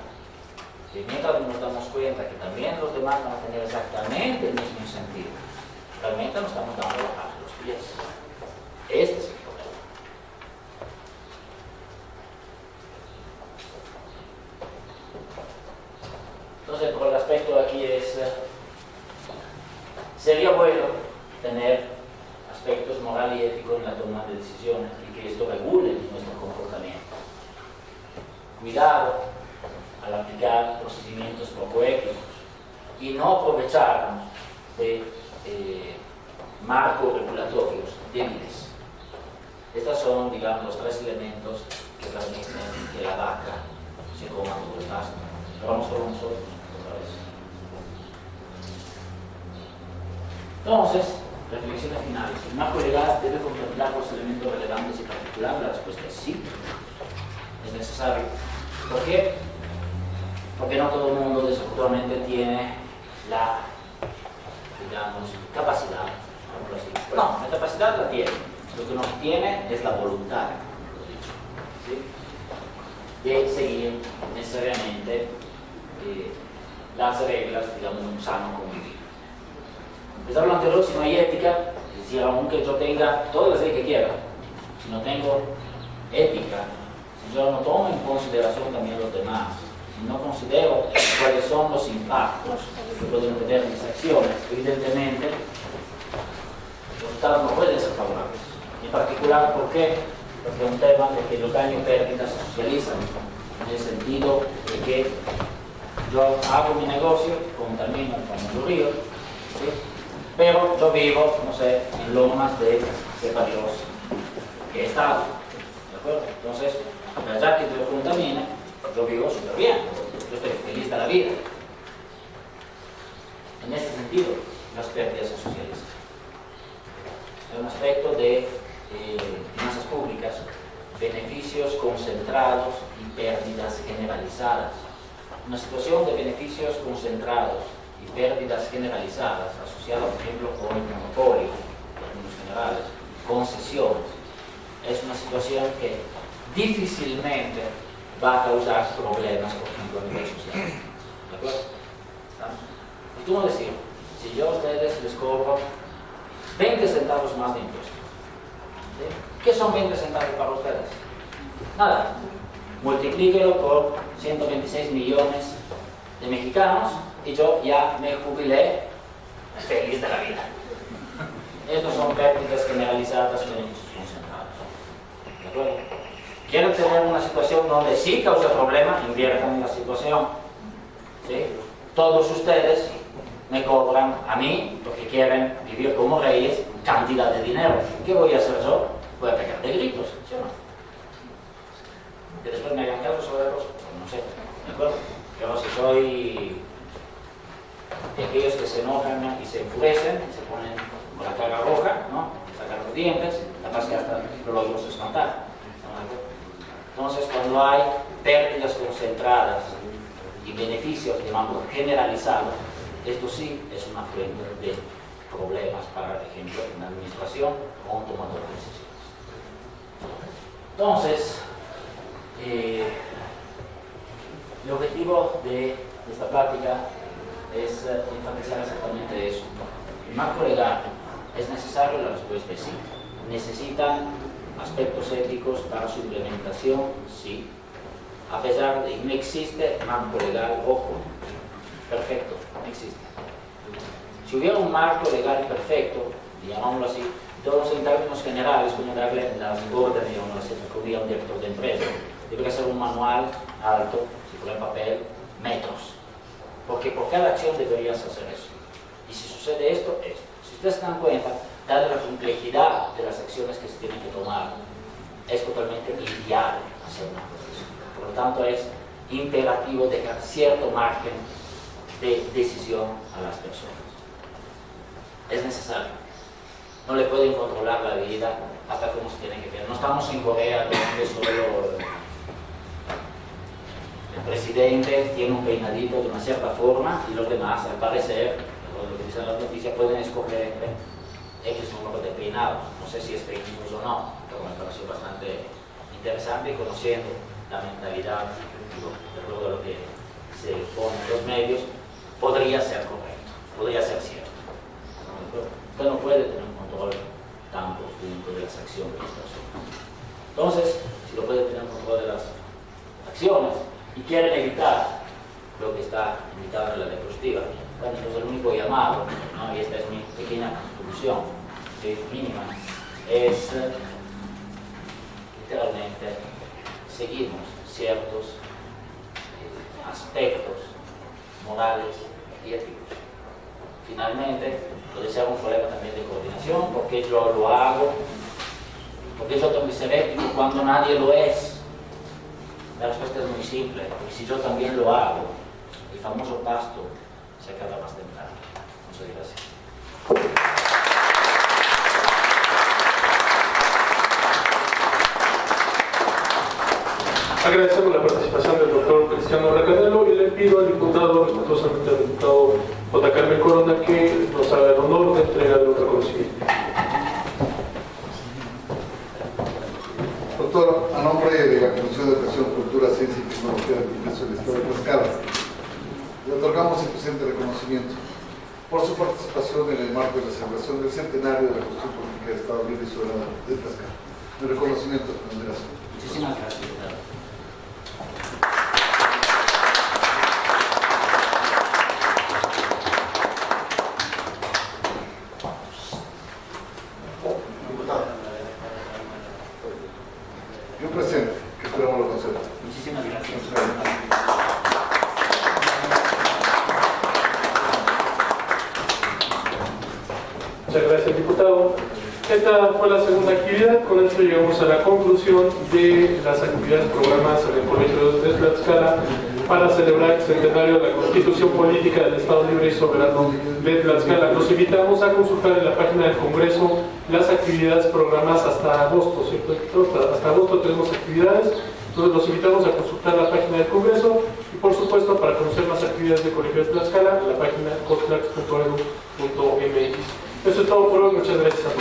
Y mientras nos damos cuenta que también los demás van a tener exactamente el mismo sentido, realmente nos estamos dando la paz a los pies. Este es el problema. Entonces, por el aspecto de aquí es, sería bueno tener aspectos moral y éticos en la toma de decisiones y que esto regule nuestro comportamiento. Cuidado al aplicar procedimientos poco éticos y no aprovecharnos de marcos regulatorios débiles. Estos son, digamos, los tres elementos que permiten que la vaca se coma todo el pasto. Pero vamos con nosotros otra vez. Entonces, reflexiones finales. ¿El marco legal debe contemplar los elementos relevantes y particulares? La respuesta es sí. Es necesario. ¿Por qué? Porque no todo el mundo desafortunadamente tiene la, digamos, capacidad, así. No, la capacidad la tiene. Lo que no tiene es la voluntad, ¿sí?, de seguir necesariamente las reglas, digamos, de un sano convivir. Les hablo anterior, si no hay ética, es decir, aunque yo tenga todas las leyes que quiera, si no tengo ética, si yo no tomo en consideración también los demás, si no considero cuáles son los impactos que pueden tener mis acciones, evidentemente los resultados no pueden ser favorables. En particular, ¿por qué? Porque es un tema de que los daños y pérdidas se socializan, en el sentido de que yo hago mi negocio, contamino el famoso río, ¿sí?, pero yo vivo, no sé, en lomas de sepa Dios qué estado, ¿de acuerdo? Entonces, ya que yo contamine, yo vivo súper bien, yo estoy feliz de la vida. En este sentido, las pérdidas se socializan. Es un aspecto de finanzas públicas, beneficios concentrados y pérdidas generalizadas. Una situación de beneficios concentrados y pérdidas generalizadas, asociada, por ejemplo, con el monopolio, en términos generales, concesiones, es una situación que difícilmente va a causar problemas, por ejemplo, a nivel social. ¿De acuerdo? Y tú no decir, si yo a ustedes les cobro 20 centavos más de impuestos, ¿sí?, ¿qué son 20 centavos para ustedes? Nada. Multiplíquelo por 126 millones de mexicanos y yo ya me jubilé feliz de la vida. Estos son pérdidas generalizadas y beneficios concentrados. ¿De acuerdo? Quieren tener una situación donde sí causa problema, inviertan en la situación. ¿Sí? Todos ustedes me cobran a mí, porque quieren vivir como reyes, cantidad de dinero. ¿Qué voy a hacer yo? Voy a pegar de gritos, ¿sí o no? Que después me hagan caso sobre los, no sé, ¿de acuerdo? Pero si soy de aquellos que se enojan y se enfurecen, y se ponen con la cara roja, ¿no?, sacan los dientes, capaz que hasta lo logro espantar, ¿no? Entonces, cuando hay pérdidas concentradas y beneficios, llamamos generalizados, esto sí es una fuente de problemas, para ejemplo, en la administración o un tomador de decisiones. Entonces, el objetivo de esta plática es enfatizar exactamente eso. El marco legal es necesario, la respuesta es sí. ¿Necesitan aspectos éticos para su implementación? Sí. a pesar de que no existe marco legal, ojo, perfecto, no existe. Si hubiera un marco legal perfecto, llamámoslo así, todos en términos generales, como darle las órdenes a un director de empresa, debería ser un manual alto, si fuera en papel, metros. Porque por cada acción deberías hacer eso. Y si sucede esto, esto. Si ustedes se dan cuenta, dada la complejidad de las acciones que se tienen que tomar, es totalmente inviable hacer una cosa así. Por lo tanto, es imperativo dejar cierto margen de decisión a las personas. Es necesario. No le pueden controlar la vida hasta cómo se tienen que ver. No estamos en Corea donde solo el presidente tiene un peinadito de una cierta forma y los demás, al parecer, lo que dicen las noticias, pueden escoger X número de peinados. No sé si es peinados o no, pero me pareció bastante interesante y conociendo la mentalidad de todo lo que se pone en los medios, podría ser correcto, podría ser cierto. Usted no puede tener un control tan profundo de las acciones de las personas. Entonces, si lo puede tener control de las acciones y quieren evitar lo que está indicado en la diapositiva, bueno, entonces el único llamado, ¿no? Y esta es mi pequeña conclusión, mínima, es literalmente seguimos ciertos aspectos morales y éticos. Finalmente, puede ser un problema también de coordinación, porque yo lo hago, porque yo tengo que ser ético cuando nadie lo es. La respuesta es muy simple, porque si yo también lo hago, el famoso pasto se acaba más temprano. Muchas gracias. Agradecemos la participación del doctor Cristiano Recandelo y le pido al diputado, respetuosamente al diputado J. Carmen Corona, que nos haga el honor de entregarle un reconocimiento. Doctor, a nombre de la Comisión de Educación, Cultura, Ciencia y Tecnología del Congreso del Estado de Tlaxcala, le otorgamos el presente reconocimiento por su participación en el marco de la celebración del centenario de la Constitución Política del Estado Libre y Soberano de Tlaxcala. El reconocimiento de consideración. Muchísimas gracias, doctor. Yo presente, que esperamos lo conceda. Muchísimas gracias. Muchas gracias, diputado. Esta fue la segunda actividad. Con esto llegamos a la conclusión de las actividades programadas en el Colegio de Tlaxcala para celebrar el centenario de la Constitución Política del Estado Libre y Soberano de Tlaxcala. Los invitamos a consultar en la página del Congreso las actividades programadas hasta agosto, ¿cierto? Hasta agosto tenemos actividades, entonces los invitamos a consultar la página del Congreso y por supuesto para conocer más actividades del Colegio de Tlaxcala, la página cotlax.edu.mx. Eso es todo por hoy, muchas gracias a todos.